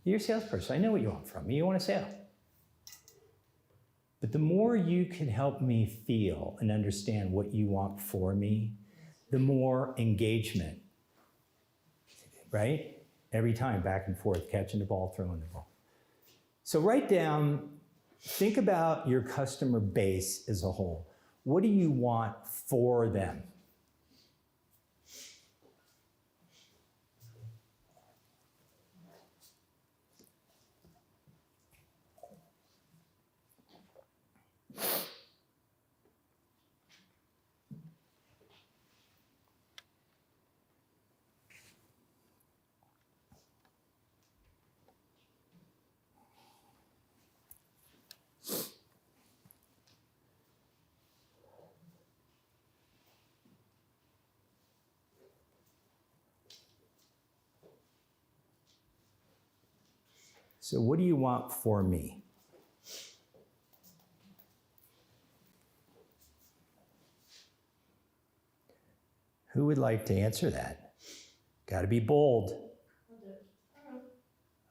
You're a salesperson. I know what you want from me. You want a sale. But the more you can help me feel and understand what you want for me, the more engagement, right? Every time, back and forth, catching the ball, throwing the ball. So write down, think about your customer base as a whole. What do you want for them? So what do you want for me? Who would like to answer that? Got to be bold.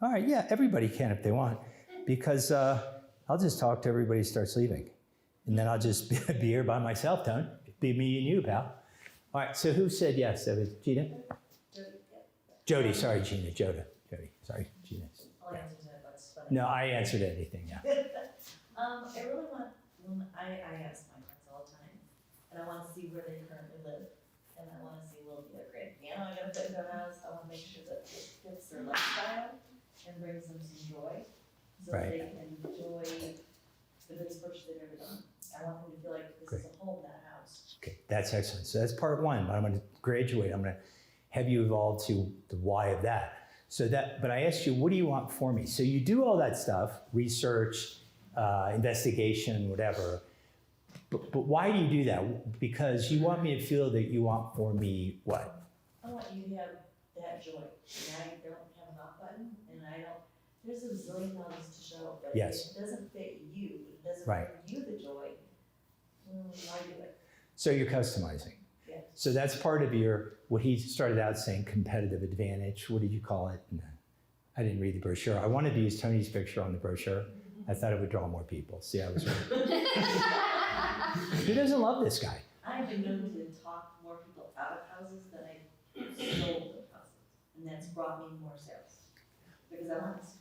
All right, yeah, everybody can if they want, because I'll just talk to everybody who starts leaving. And then I'll just be here by myself, Tone. Be me and you, pal. All right, so who said yes? That was Gina? Jody, sorry, Gina. Jody, sorry, Gina. I'll answer that, that's funny. No, I answered anything, yeah. I really want, I ask my friends all the time, and I wanna see where they currently live, and I wanna see, will be a great piano I gotta put in their house, I wanna make sure that it fits their lifestyle and brings them some joy, so that Right. they can enjoy the biggest purchase they've ever done. I want them to feel like this is a home, that house. Okay, that's excellent. So that's part one. I'm going to graduate. I'm going to have you evolve to the why of that. So that, but I asked you, what do you want for me? So you do all that stuff, research, investigation, whatever. But why do you do that? Because you want me to feel that you want for me what? I want you to have that joy, and I don't have an off button, and I don't, there's a zillion dollars to show, but Yes. if it doesn't fit you, it doesn't Right. bring you the joy, why do it? So you're customizing. Yeah. So that's part of your, what he started out saying, competitive advantage. What did you call it? No, I didn't read the brochure. I wanted to use Tony's picture on the brochure. I thought it would draw more people. See, I was right. Who doesn't love this guy? I've been known to talk more people out of houses than I sold of houses, and that's brought me more sales, because I'm honest.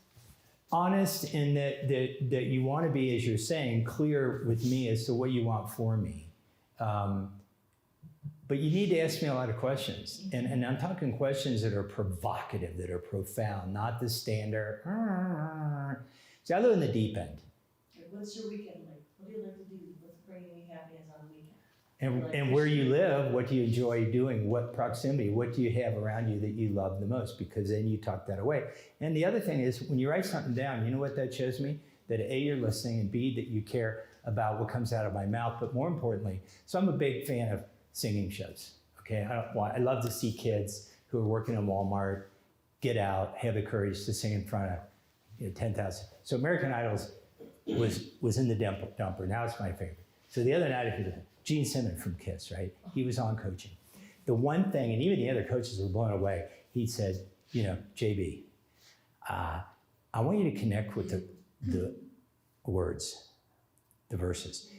Honest in that you want to be, as you're saying, clear with me as to what you want for me. But you need to ask me a lot of questions. And I'm talking questions that are provocative, that are profound, not the standard. See, I live in the deep end. Like, what's your weekend like? What do you like to do? What's bringing you happiness on the weekend? And where you live, what do you enjoy doing? What proximity? What do you have around you that you love the most? Because then you talk that away. And the other thing is, when you write something down, you know what that shows me? That A, you're listening, and B, that you care about what comes out of my mouth. But more importantly, so I'm a big fan of singing shows. Okay, I love to see kids who are working in Walmart get out, have the courage to sing in front of 10,000. So American Idol was in the dumper. Now it's my favorite. So the other night, Gene Simmons from KISS, right? He was on coaching. The one thing, and even the other coaches were blown away, he said, JB, I want you to connect with the words, the verses.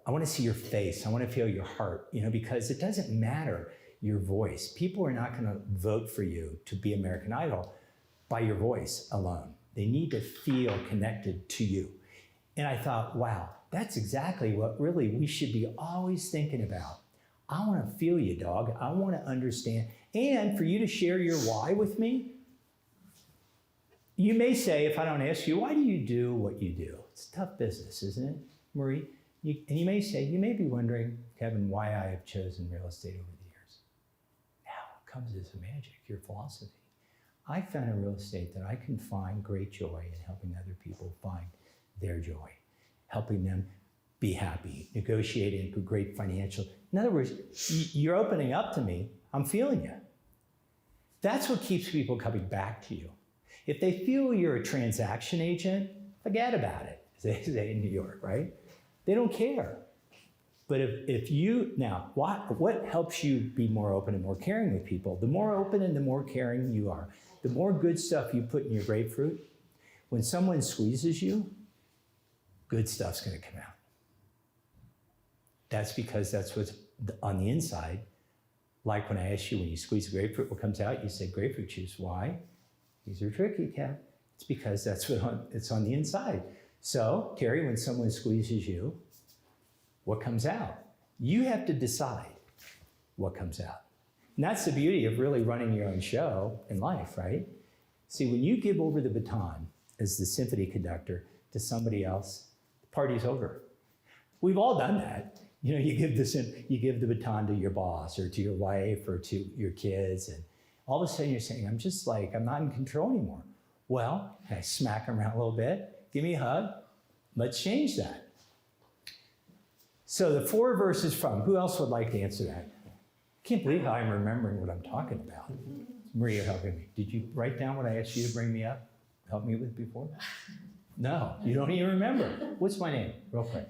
I want to see your face. I want to feel your heart, because it doesn't matter your voice. People are not going to vote for you to be American Idol by your voice alone. They need to feel connected to you. And I thought, wow, that's exactly what really we should be always thinking about. I want to feel you, dog. I want to understand. And for you to share your why with me, you may say, if I don't ask you, why do you do what you do? It's tough business, isn't it, Marie? And you may say, you may be wondering, Kevin, why I have chosen real estate over the years. Now comes this magic, your philosophy. I found in real estate that I can find great joy in helping other people find their joy, helping them be happy, negotiating a great financial. In other words, you're opening up to me, I'm feeling you. That's what keeps people coming back to you. If they feel you're a transaction agent, forget about it, as they say in New York, right? They don't care. But if you, now, what helps you be more open and more caring with people? The more open and the more caring you are, the more good stuff you put in your grapefruit, when someone squeezes you, good stuff's gonna come out. That's because that's what's on the inside. Like when I asked you, when you squeeze the grapefruit, what comes out? You said grapefruit juice. Why? These are tricky, Kev. It's because that's it's on the inside. So, Terry, when someone squeezes you, what comes out? You have to decide what comes out. And that's the beauty of really running your own show in life, right? See, when you give over the baton as the symphony conductor to somebody else, the party's over. We've all done that. You give the baton to your boss or to your wife or to your kids, and all of a sudden you're saying, I'm not in control anymore. Well, can I smack them around a little bit? Give me a hug. Let's change that. So the 4 verses from, who else would like to answer that? I can't believe how I'm remembering what I'm talking about. Maria helping me. Did you write down what I asked you to bring me up? helped me with before? No, you don't even remember. What's my name, real quick?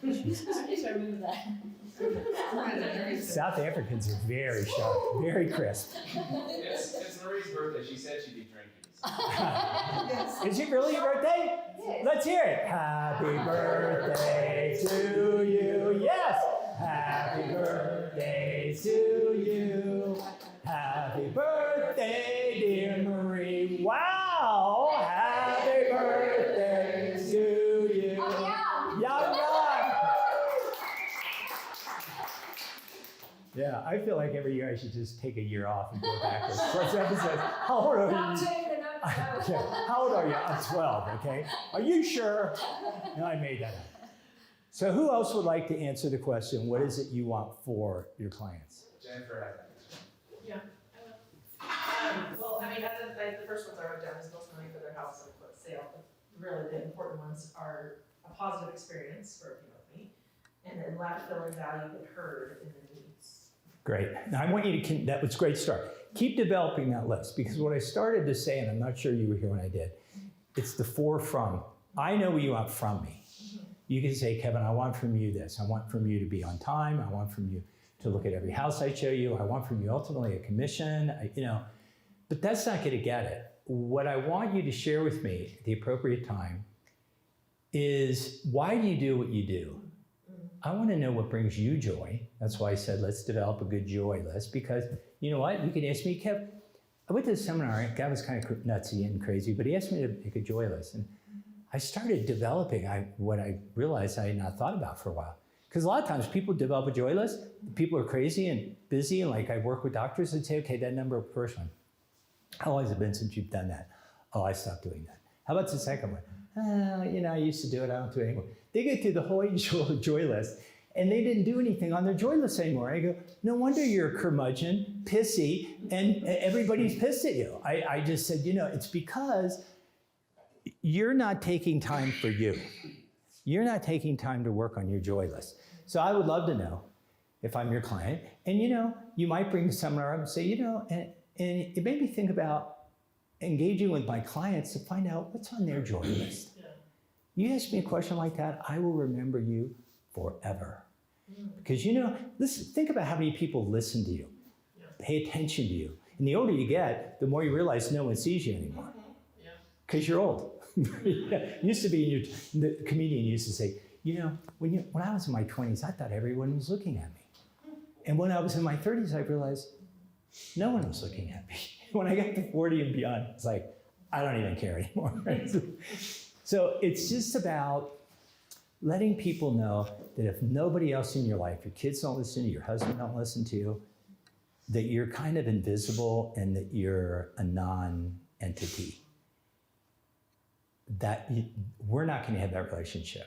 Jesus. I need to remember that. South Africans are very sharp, very crisp. It's Marie's birthday. She said she'd be drinking. Is it really your birthday? Yes. Let's hear it. Happy birthday to you. Yes. Happy birthday to you. Happy birthday, dear Marie. Wow. Happy birthday to you. Yum, yum. Yeah, I feel like every year I should just take a year off and go backwards. First episode, how old are Not you? doing the notes, no. Okay. How old are you? I'm 12, okay? Are you sure? No, I made that up. So who else would like to answer the question, what is it you want for your clients? Jennifer has that. Yeah, I will. Well, I mean, the first ones I wrote down is most money for their house and a quick sale, but really the important ones are a positive experience for me, and then laugh, feeling valued and heard in the needs. Great. Now I want you to, that was a great start. Keep developing that list, because what I started to say, and I'm not sure you were here when I did, it's the for from. I know what you want from me. You can say, Kevin, I want from you this. I want from you to be on time. I want from you to look at every house I show you. I want from you ultimately a commission, but that's not going to get it. What I want you to share with me at the appropriate time is, why do you do what you do? I want to know what brings you joy. That's why I said, let's develop a good joy list, because you know what? You can ask me, Kev, I went to a seminar, a guy was kind of nutsy and crazy, but he asked me to make a joy list. And I started developing what I realized I had not thought about for a while. Because a lot of times people develop a joy list, people are crazy and busy, and like I work with doctors, I'd say, okay, that number first one. How long has it been since you've done that? Oh, I stopped doing that. How about the second one? I used to do it, I don't do it anymore. They get through the whole joy list, and they didn't do anything on their joy list anymore. I go, no wonder you're a curmudgeon, pissy, and everybody's pissed at you. I just said, it's because you're not taking time for you. You're not taking time to work on your joy list. So I would love to know if I'm your client, and you might bring the seminar up and say, and it made me think about engaging with my clients to find out what's on their joy list. You ask me a question like that, I will remember you forever. Because listen, think about how many people listen to you, pay attention to you. And the older you get, the more you realize no one sees you anymore. Because you're old. Used to be, the comedian used to say, when I was in my 20s, I thought everyone was looking at me. And when I was in my 30s, I realized no one was looking at me. When I got to 40 and beyond, it's like, I don't even care anymore. So it's just about letting people know that if nobody else in your life, your kids don't listen to you, your husband don't listen to you, that you're kind of invisible and that you're a non-entity. That we're not going to have that relationship,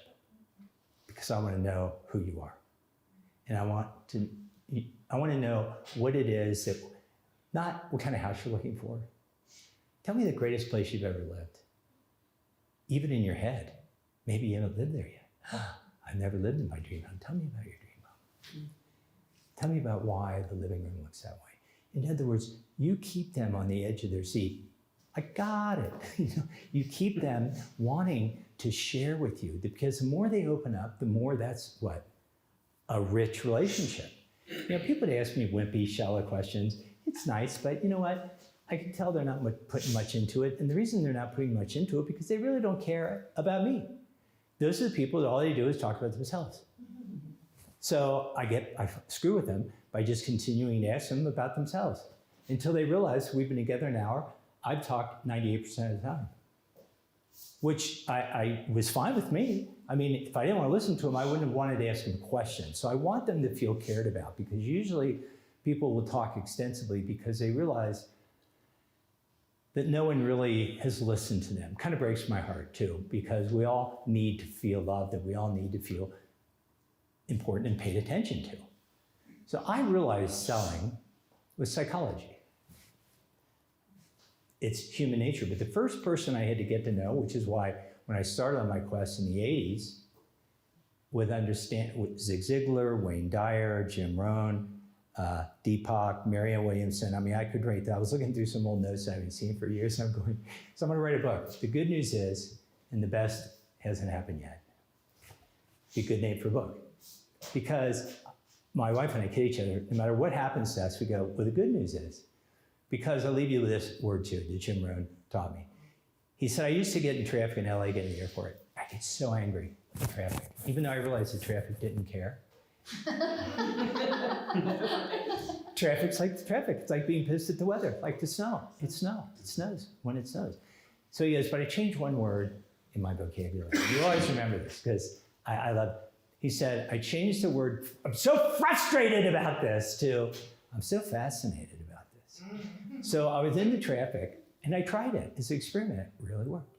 because I want to know who you are. And I want to know what it is that, not what kind of house you're looking for. Tell me the greatest place you've ever lived. Even in your head. Maybe you haven't lived there yet. I've never lived in my dream home. Tell me about your dream home. Tell me about why the living room looks that way. In other words, you keep them on the edge of their seat. I got it. You keep them wanting to share with you, because the more they open up, the more that's what? A rich relationship. People would ask me wimpy, shallow questions. It's nice, but you know what? I can tell they're not putting much into it. And the reason they're not putting much into it, because they really don't care about me. Those are the people that all they do is talk about themselves. So I screw with them by just continuing to ask them about themselves until they realize we've been together an hour. I've talked 98% of the time, which I was fine with me. I mean, if I didn't want to listen to them, I wouldn't have wanted to ask them questions. So I want them to feel cared about, because usually people will talk extensively because they realize that no one really has listened to them. Kind of breaks my heart too, because we all need to feel loved, and we all need to feel important and paid attention to. So I realized selling was psychology. It's human nature. But the first person I had to get to know, which is why when I started on my quest in the 80s, with Zig Ziglar, Wayne Dyer, Jim Rohn, Deepak, Marianne Williamson. I mean, I could write that. I was looking through some old notes I haven't seen for years, and I'm going, so I'm going to write a book. The good news is, and the best hasn't happened yet. Be a good name for a book. Because my wife and I kid each other, no matter what happens to us, we go, well, the good news is, because I'll leave you with this word too that Jim Rohn taught me. He said, I used to get in traffic in LA, get to the airport. I get so angry in traffic, even though I realized the traffic didn't care. Traffic's like the traffic. It's like being pissed at the weather, like the snow. It's snow. It snows when it snows. So he goes, but I changed one word in my vocabulary. You always remember this because I love it. He said, I changed the word, I'm so frustrated about this, to I'm so fascinated about this. So I was in the traffic and I tried it as an experiment. It really worked.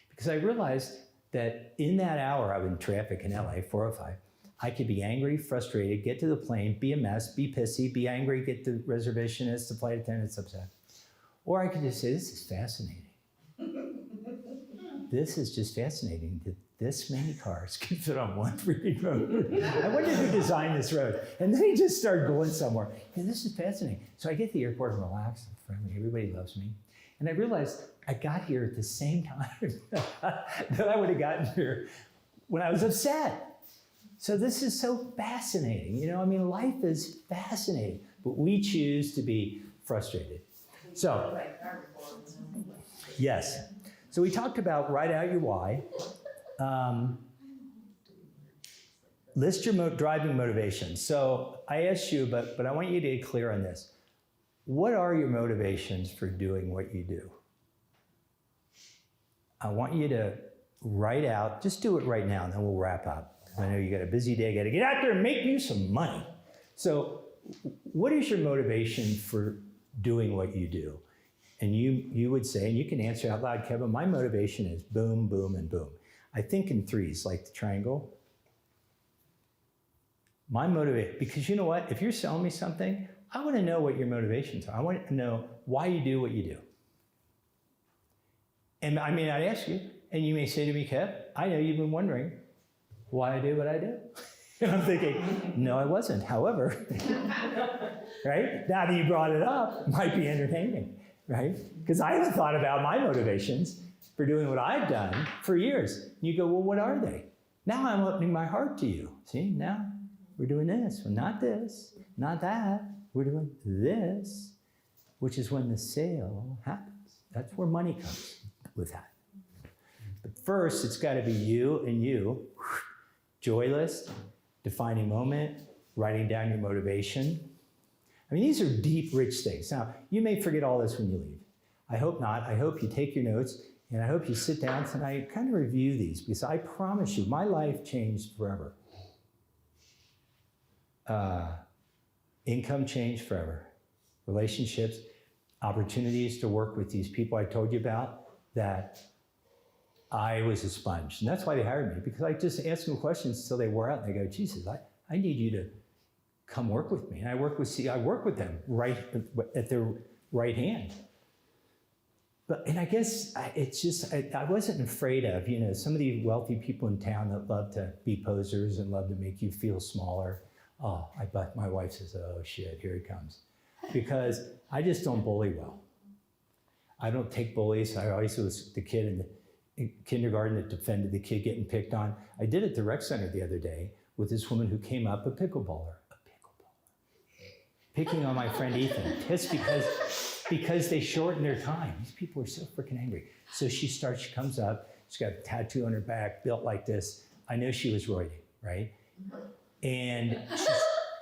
Because I realized that in that hour I was in traffic in LA, 405, I could be angry, frustrated, get to the plane, be a mess, be pissy, be angry, get the reservationist, the flight attendant's upset. Or I could just say, this is fascinating. This is just fascinating that this many cars can fit on one freaking road. I wonder who designed this road. And then he just started going somewhere. And this is fascinating. So I get to the airport and relaxed and friendly. Everybody loves me. And I realized I got here at the same time that I would have gotten here when I was upset. So this is so fascinating. You know, I mean, life is fascinating, but we choose to be frustrated. So, yes. So we talked about write out your why. List your driving motivations. So I asked you, but I want you to get clear on this. What are your motivations for doing what you do? I want you to write out, just do it right now, and then we'll wrap up. I know you got a busy day, got to get out there and make you some money. So what is your motivation for doing what you do? And you would say, and you can answer out loud, Kevin, my motivation is boom, boom, and boom. I think in threes, like the triangle. My motivation, because you know what? If you're selling me something, I want to know what your motivations are. I want to know why you do what you do. And I mean, I'd ask you, and you may say to me, Kev, I know you've been wondering why I do what I do. And I'm thinking, no, I wasn't. However, right? Now that you brought it up, it might be entertaining, right? Because I haven't thought about my motivations for doing what I've done for years. And you go, well, what are they? Now I'm opening my heart to you. See, now we're doing this. Well, not this, not that. We're doing this, which is when the sale happens. That's where money comes with that. But first, it's got to be you and you. Joy list, defining moment, writing down your motivation. I mean, these are deep, rich things. Now, you may forget all this when you leave. I hope not. I hope you take your notes, and I hope you sit down tonight, kind of review these, because I promise you, my life changed forever. Income changed forever. Relationships, opportunities to work with these people I told you about, that I was a sponge. And that's why they hired me, because I just asked them questions until they wore out, and they go, Jesus, I need you to come work with me. And I work with them right at their right hand. And I guess it's just, I wasn't afraid of, you know, some of these wealthy people in town that love to be posers and love to make you feel smaller. Oh, my wife says, oh shit, here he comes. Because I just don't bully well. I don't take bullies. I always was the kid in kindergarten that defended the kid getting picked on. I did it at the rec center the other day with this woman who came up, a pickleballer, picking on my friend Ethan, just because they shorten their time. These people are so freaking angry. So she comes up, she's got a tattoo on her back, built like this. I know she was roiding, right? And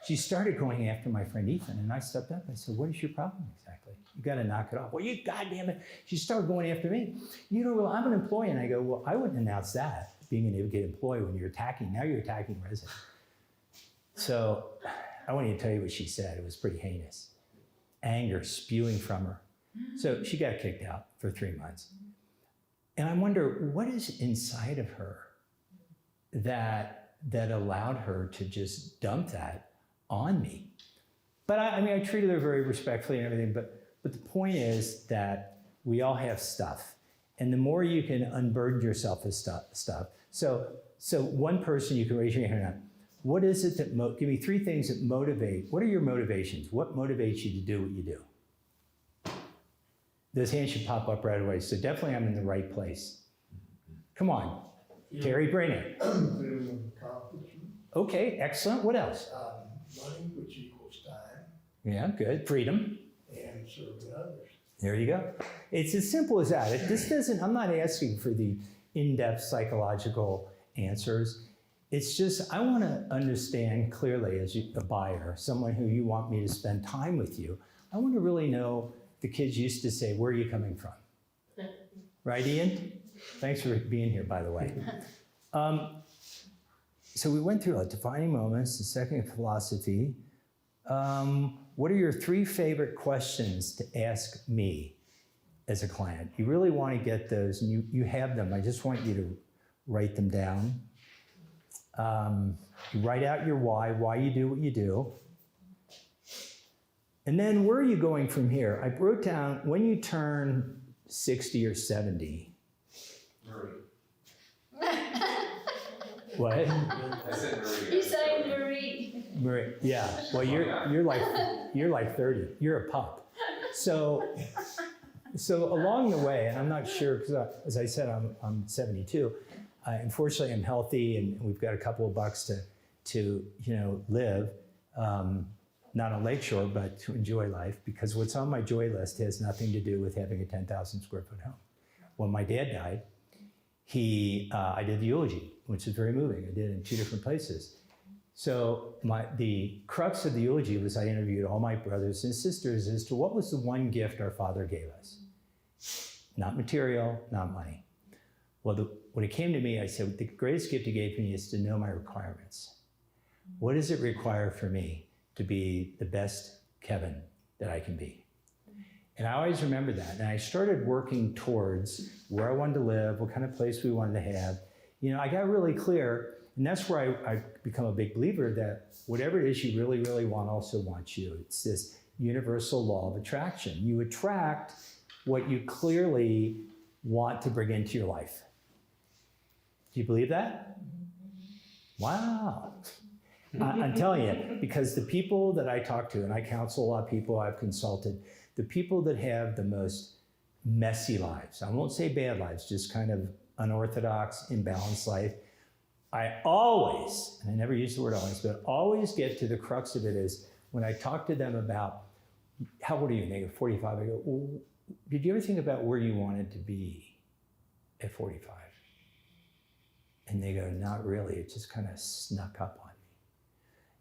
she started going after my friend Ethan, and I stepped up. I said, what is your problem exactly? You got to knock it off. Well, you goddamn it. She started going after me. You know, well, I'm an employee. And I go, well, I wouldn't announce that, being an employee when you're attacking. Now you're attacking residents. So I want to tell you what she said. It was pretty heinous. Anger spewing from her. So she got kicked out for 3 months. And I wonder, what is inside of her that allowed her to just dump that on me? But I mean, I treated her very respectfully and everything, but the point is that we all have stuff. And the more you can unburden yourself of stuff. So one person, you can raise your hand on, What is it that, give me 3 things that motivate. What are your motivations? What motivates you to do what you do? Those hands should pop up right away. So definitely I'm in the right place. Come on, Terry, bring it. Feeling of accomplishment, Okay, excellent. What else? money, which equals time, Yeah, good. Freedom. and serving others. There you go. It's as simple as that. I'm not asking for the in-depth psychological answers. It's just, I want to understand clearly as a buyer, someone who you want me to spend time with you. I want to really know, the kids used to say, where are you coming from? Right, Ian? Thanks for being here, by the way. So we went through defining moments, the second philosophy. What are your 3 favorite questions to ask me as a client? You really want to get those, and you have them. I just want you to write them down. You write out your why you do what you do. And then where are you going from here? I wrote down, when you turn 60 or 70. Marie. What? I said Marie. You say Marie. Marie, yeah. Well, you're like 30. You're a pup. So along the way, and I'm not sure, because as I said, I'm 72. Unfortunately, I'm healthy, and we've got a couple of bucks to live, not on Lakeshore, but to enjoy life. Because what's on my joy list has nothing to do with having a 10,000 square foot home. When my dad died, I did the eulogy, which is very moving. I did it in 2 different places. So the crux of the eulogy was I interviewed all my brothers and sisters as to what was the one gift our father gave us. Not material, not money. Well, when it came to me, I said, the greatest gift he gave me is to know my requirements. What does it require for me to be the best Kevin that I can be? And I always remember that. And I started working towards where I wanted to live, what kind of place we wanted to have. I got really clear, and that's where I become a big believer that whatever it is you really, really want also wants you. It's this universal law of attraction. You attract what you clearly want to bring into your life. Do you believe that? Wow. I'm telling you, because the people that I talk to, and I counsel a lot of people I've consulted, the people that have the most messy lives, I won't say bad lives, just kind of unorthodox, imbalanced life, I always, and I never use the word always, but always get to the crux of it is when I talk to them about, how old are you? And they go, 45. I go, well, did you ever think about where you wanted to be at 45? And they go, not really. It just kind of snuck up on me.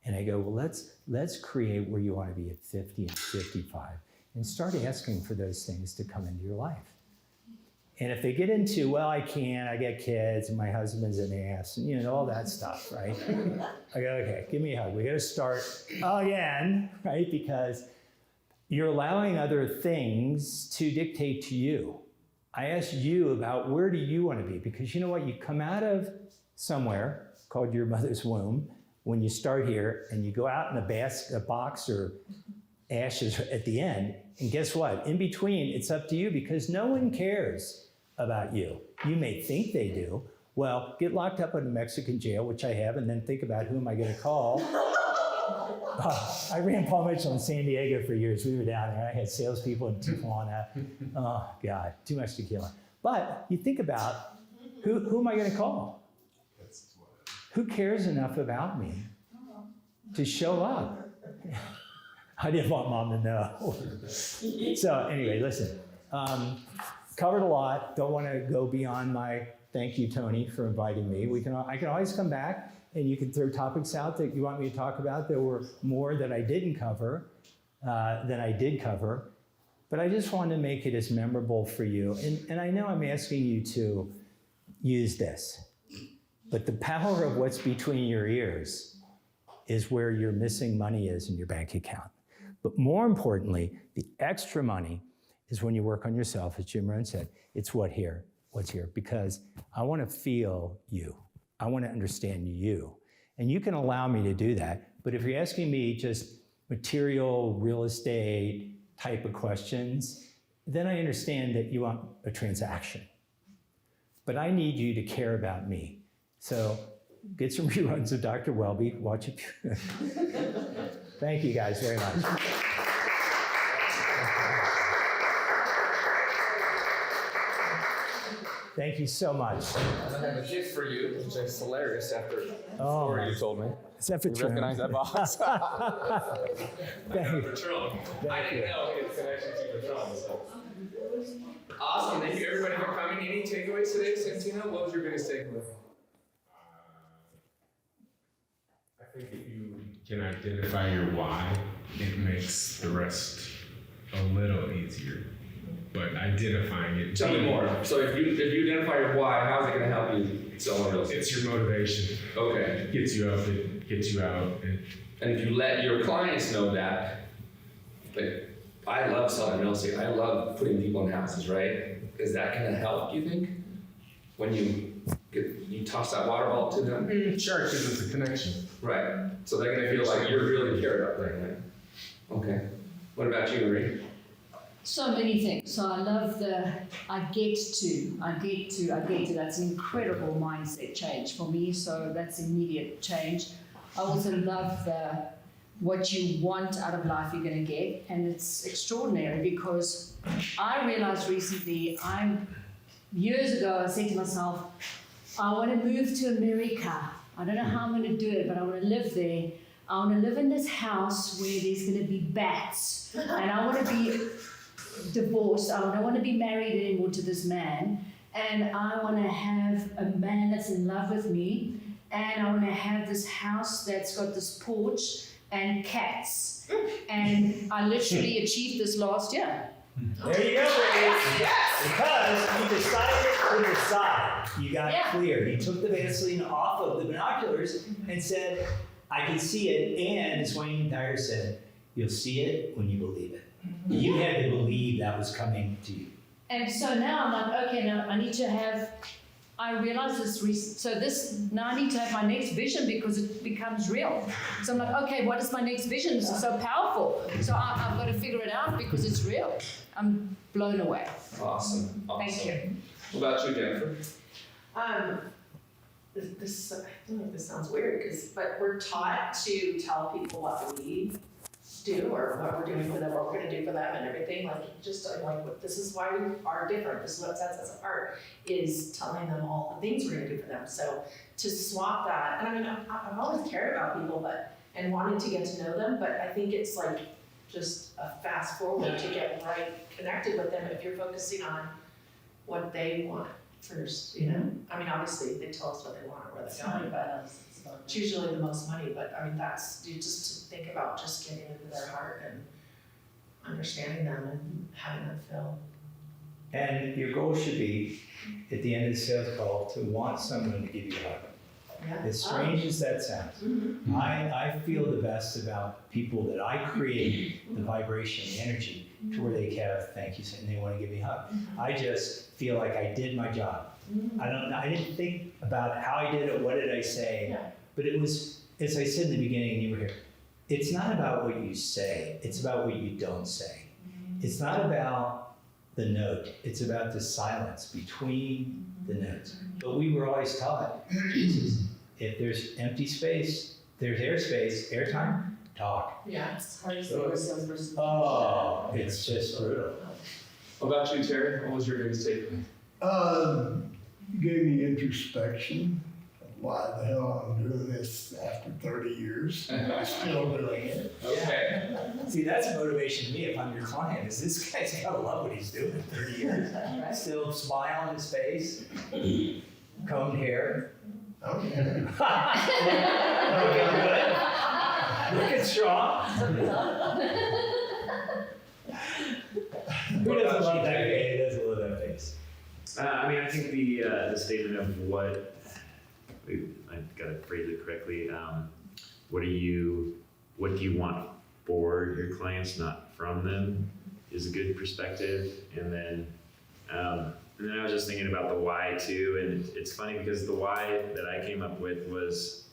And I go, well, let's create where you want to be at 50 and 55 and start asking for those things to come into your life. And if they get into, well, I can't, I get kids, and my husband's an ass, and all that stuff, right? I go, okay, give me a hug. We got to start again, right? Because you're allowing other things to dictate to you. I asked you about where do you want to be? Because you know what? You come out of somewhere called your mother's womb when you start here, and you go out in a box or ashes at the end. And guess what? In between, it's up to you because no one cares about you. You may think they do. Well, get locked up in a Mexican jail, which I have, and then think about who am I going to call. I ran Paul Mitchell in San Diego for years. We were down there. I had salespeople in Tijuana. Oh, God, too much tequila. But you think about who am I going to call? Who cares enough about me to show up? I didn't want Mom to know. So anyway, listen, covered a lot. Don't want to go beyond my thank you, Tony, for inviting me. I can always come back and you can throw topics out that you want me to talk about. There were more that I didn't cover than I did cover, but I just wanted to make it as memorable for you. And I know I'm asking you to use this, but the power of what's between your ears is where your missing money is in your bank account. But more importantly, the extra money is when you work on yourself, as Jim Rohn said, it's what's here, because I want to feel you. I want to understand you. And you can allow me to do that. But if you're asking me just material, real estate type of questions, then I understand that you want a transaction. But I need you to care about me. So get some reruns of Dr. Welby, watch it. Thank you guys very much. Thank you so much. And I have a gift for you, which is hilarious after the Oh, story you told me. is that for You Trim? recognize that box? Thank you. I didn't know it's connection to Patron. So. Awesome. Thank you everybody for coming. Any takeaways today, Santino? What was your biggest takeaway? I think if you can identify your why, it makes the rest a little easier. But identifying it. Tell me more. So if you identify your why, how is it going to help you sell real estate? It's your motivation. Okay. It gets you up, it gets you out. And if you let your clients know that, like, I love selling real estate. I love putting people in houses, right? Is that going to help, you think? When you toss that water ball to them? Sure, because it's a connection. Right. So they're going to feel like you're really cared about them, right? Okay. What about you, Marie? So many things. So I love I get to. That's an incredible mindset change for me. So that's immediate change. I also love what you want out of life you're going to get. And it's extraordinary because I realized recently, years ago, I said to myself, I want to move to America. I don't know how I'm going to do it, but I want to live there. I want to live in this house where there's going to be bats. And I want to be divorced. I don't want to be married anymore to this man. And I want to have a man that's in love with me. And I want to have this house that's got this porch and cats. And I literally achieved this last year. There you go, Ray. Yes! Because you decided to decide. You got clear. You took the Vaseline off of the binoculars and said, I can see it. And as Wayne Dyer said, you'll see it when you believe it. You had to believe that was coming to you. And so now I'm like, okay, now I need to have, I realize now I need to have my next vision because it becomes real. So I'm like, okay, what is my next vision? This is so powerful. So I've got to figure it out because it's real. I'm blown away. Awesome. Thank you. What about you, Jennifer? This I feel like this sounds weird, but we're taught to tell people what we do or what we're doing for them, what we're going to do for them, and everything. This is why we are different. This is what sets us apart. Is telling them all the things we're going to do for them. So to swap that, and I mean, I've always cared about people, and wanted to get to know them, but I think it's like just a fast forward to get right connected with them if you're focusing on what they want first, you know? I mean, obviously, they tell us what they want or where they're going, but it's usually the most money, but I mean, you just to think about just getting into their heart and understanding them and having them feel. And your goal should be, at the end of the sales call, to want someone to give you a hug. Yeah. As strange as that sounds, Mm-hmm. I feel the best about people that I create the vibration, the energy, to where they have thank you, and they want to give me a hug. I just feel like I did my job. I didn't think about how I did it, what did I say, Yeah. but it was, as I said in the beginning, and you were here, it's not about what you say, it's about what you don't say. It's not about the note, it's about the silence between the notes. But we were always taught, if there's empty space, there's airspace, airtime, talk. Yeah. It's hard to say to a salesperson. Oh, it's just brutal. What about you, Terry? What was your biggest takeaway? Gave me introspection of why the hell I'm doing this after 30 years. I'm still doing it. Okay. See, that's a motivation to me if I'm your client, is this guy's gotta love what he's doing in 30 years. Still smile on his face, combed hair. Okay. Looking strong. Who doesn't love that guy? Who doesn't love that face? I think the statement of what, I've got to phrase it correctly. What do you want for your clients, not from them, is a good perspective. And then I was just thinking about the why too. And it's funny because the why that I came up with was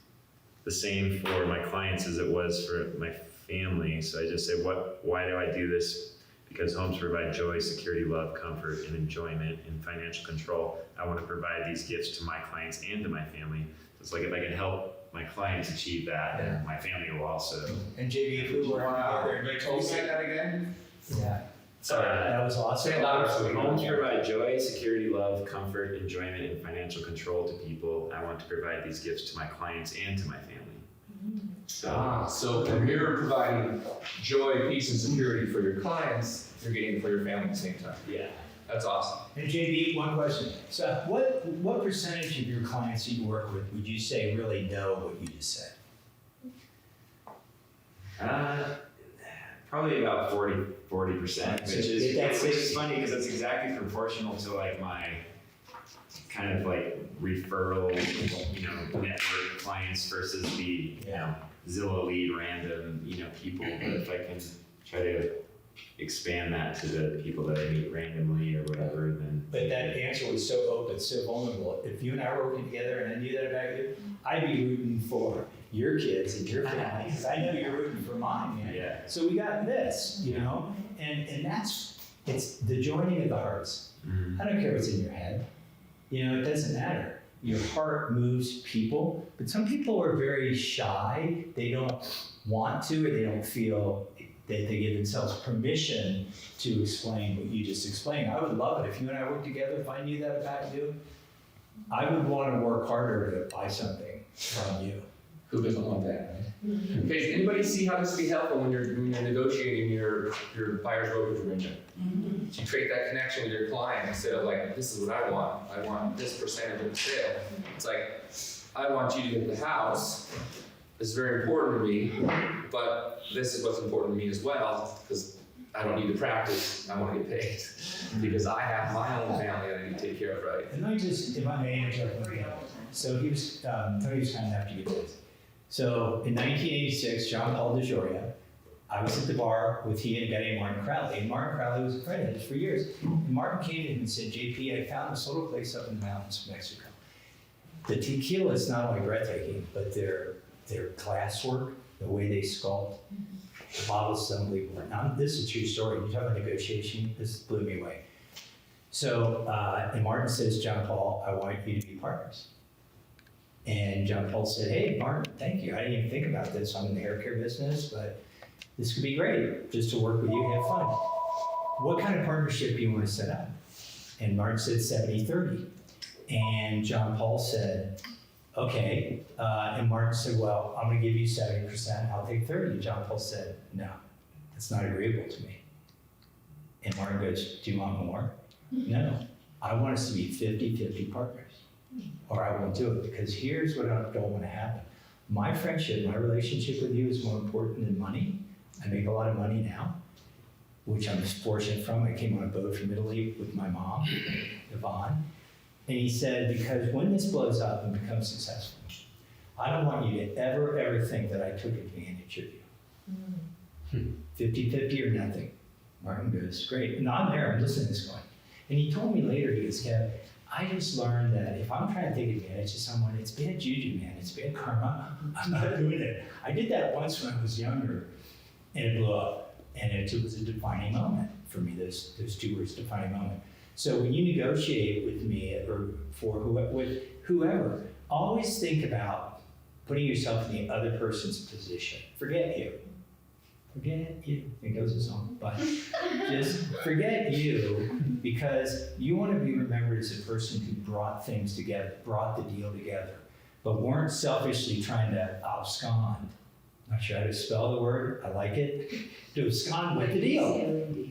the same for my clients as it was for my family. So I just said, why do I do this? Because homes provide joy, security, love, comfort, and enjoyment, and financial control. I want to provide these gifts to my clients and to my family it's like if I can help my clients achieve that, then my family will also. And JB, if we were together, Say that again? yeah, Sorry. that was awesome. Say it louder so we can Homes hear. provide joy, security, love, comfort, enjoyment, and financial control to people. I want to provide these gifts to my clients and to my family. So, So when you're providing joy, peace, and security for your clients, you're getting it for your family at the same time. yeah. That's awesome. And JB, one question. So what percentage of your clients that you work with would you say really know what you just said? Probably about 40%, So which get that is 60. funny because that's exactly proportional to like my kind of like referral, network clients versus the, Zillow lead random, people. But if I can try to expand that to the people that I meet randomly or whatever, then. But that answer was so open, so vulnerable. If you and I were working together and I knew that about you, I'd be rooting for your kids and your family because I know you're rooting for mine, man. Yeah. So we got this, and it's the joining of the hearts. Mhm. I don't care what's in your head. It doesn't matter. Your heart moves people, but some people are very shy. They don't want to, or they don't feel that they give themselves permission to explain what you just explained. I would love it if you and I worked together, if I knew that about you. I would want to work harder to buy something from you. Who doesn't want that, right? Okay, does anybody see how this would be helpful when you're negotiating your buyer's brokerage agreement? You create that connection with your client instead of like, this is what I want this percentage of the sale. It's like, I want you to get the house. This is very important to me, but this is what's important to me as well, because I don't need to practice, I want to get paid. Because I have my own family that I need to take care of, right? And let me just, if I may interject, so Tony was kind enough to give this. So in 1986, John Paul DeGioia, I was at the bar with he and a guy named Martin Crowley. And Martin Crowley was a friend of his for years. And Martin came to him and said, JP, I found this little place up in the mountains of Mexico. The tequila is not only breathtaking, but their glass work, the way they sculpt, the bottles is unbelievable. Now, this is a true story. You talk about negotiation, this blew me away. So, and Martin says, John Paul, I want you to be partners. And John Paul said, hey, Martin, thank you. I didn't even think about this. I'm in the hair care business, but this could be great just to work with you and have fun. What kind of partnership do you want to set up? And Martin said 70-30. And John Paul said, okay. And Martin said, well, I'm going to give you 70%. I'll take 30. And John Paul said, no, that's not agreeable to me. And Martin goes, do you want more? No, I want us to be 50-50 partners. Or I won't do it, because here's what I don't want to happen. My friendship, my relationship with you is more important than money. I make a lot of money now, which I'm fortunate from. I came on a boat from Italy with my mom, Yvonne. And he said, because when this blows up and becomes successful, I don't want you to ever think that I took advantage of you. 50-50 or nothing. Martin goes, great. And I'm there, I'm listening to this going. And he told me later, he goes, Kev, I just learned that if I'm trying to take advantage of someone, it's bad juju, man. It's bad karma. I'm not doing it. I did that once when I was younger, and it blew up. And it was a defining moment for me, those 2 words, defining moment. So when you negotiate with me or with whoever, always think about putting yourself in the other person's position. Forget you. Forget you. It goes a song, but just forget you, because you want to be remembered as a person who brought things together, brought the deal together, but weren't selfishly trying to abscond. Not sure how to spell the word. I like it. To abscond with the deal.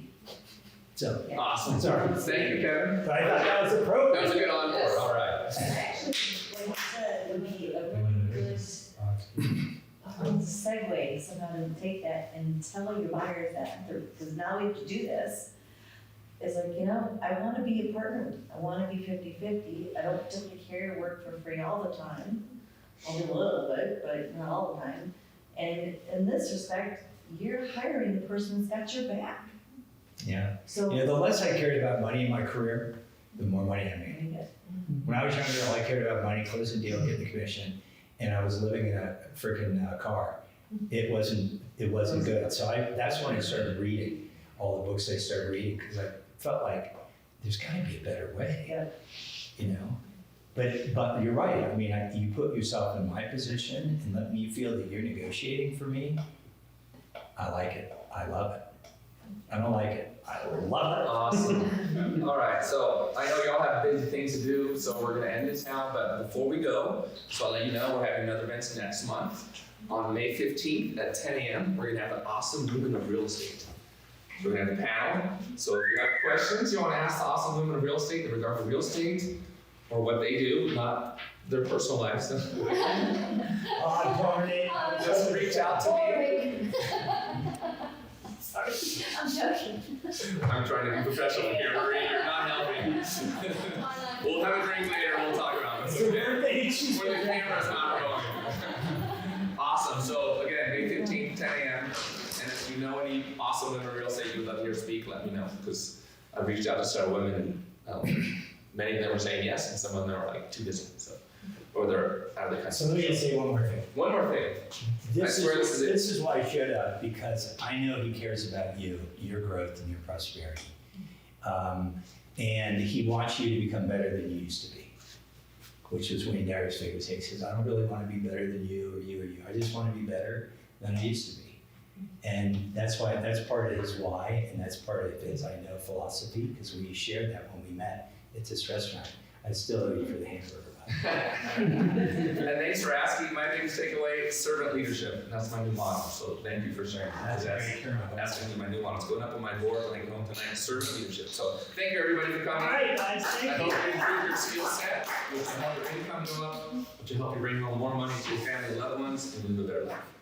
So, Awesome. sorry. Thank you, Kevin. But I thought that was appropriate. That was a good encore, all right. Actually, like you said, would be a really good segue somehow to take that and tell your buyers that, because now we have to do this. It's like, I want to be a partner. I want to be 50-50. I don't particularly care to work for free all the time. Only a little bit, but not all the time. And in this respect, you're hiring the person that's got your back. Yeah. So. The less I cared about money in my career, the more money I made. When I was younger, all I cared about money, close the deal, get the commission, and I was living in a freaking car. It wasn't good. So that's when I started reading all the books I started reading, because I felt like there's got to be a better way. Yeah. But you're right. I mean, you put yourself in my position and let me feel that you're negotiating for me. I like it. I love it. I don't like it. I love it. Awesome. All right, so I know y'all have busy things to do, so we're gonna end this now, but before we go, so I'll let you know, we're having another event next month. On May 15th at 10 a.m., we're gonna have an awesome women of real estate. So we're gonna have a panel, so if you have questions you wanna ask the awesome women of real estate in regard to real estate, or what they do, not their personal lives, Oh, darn it. just reach out to me. Sorry, I'm joking. I'm trying to be professional here, Marie, you're not helping. We'll have a drink later and we'll talk about this, okay? When the camera's not rolling. Awesome, so again, May 15th, 10 a.m. And if you know any awesome women in real estate you'd love to hear speak, let me know, because I've reached out to several women and many of them were saying yes, and some of them are like too busy, so, or they're out of the country. So let me just say one more thing. One more thing. This I swear this is it. this is why I showed up, because I know he cares about you, your growth, and your prosperity. And he wants you to become better than you used to be, which is when Darius figures, he says, I don't really want to be better than you or you or you. I just want to be better than I used to be. And that's part of his why, and that's part of his, I know, philosophy, because we shared that when we met at this restaurant. I still owe you for the hamburger. And thanks for asking. My biggest takeaway, servant leadership. And that's my new motto. So thank you for sharing. That's That's gonna be my new motto. It's going up on my board when I go home tonight. Servant leadership. So thank you everybody for coming. All right, guys, I thank hope you. you improve your skill set, which will help your income go up, which will help you bring home more money to your family and loved ones, and live a better life.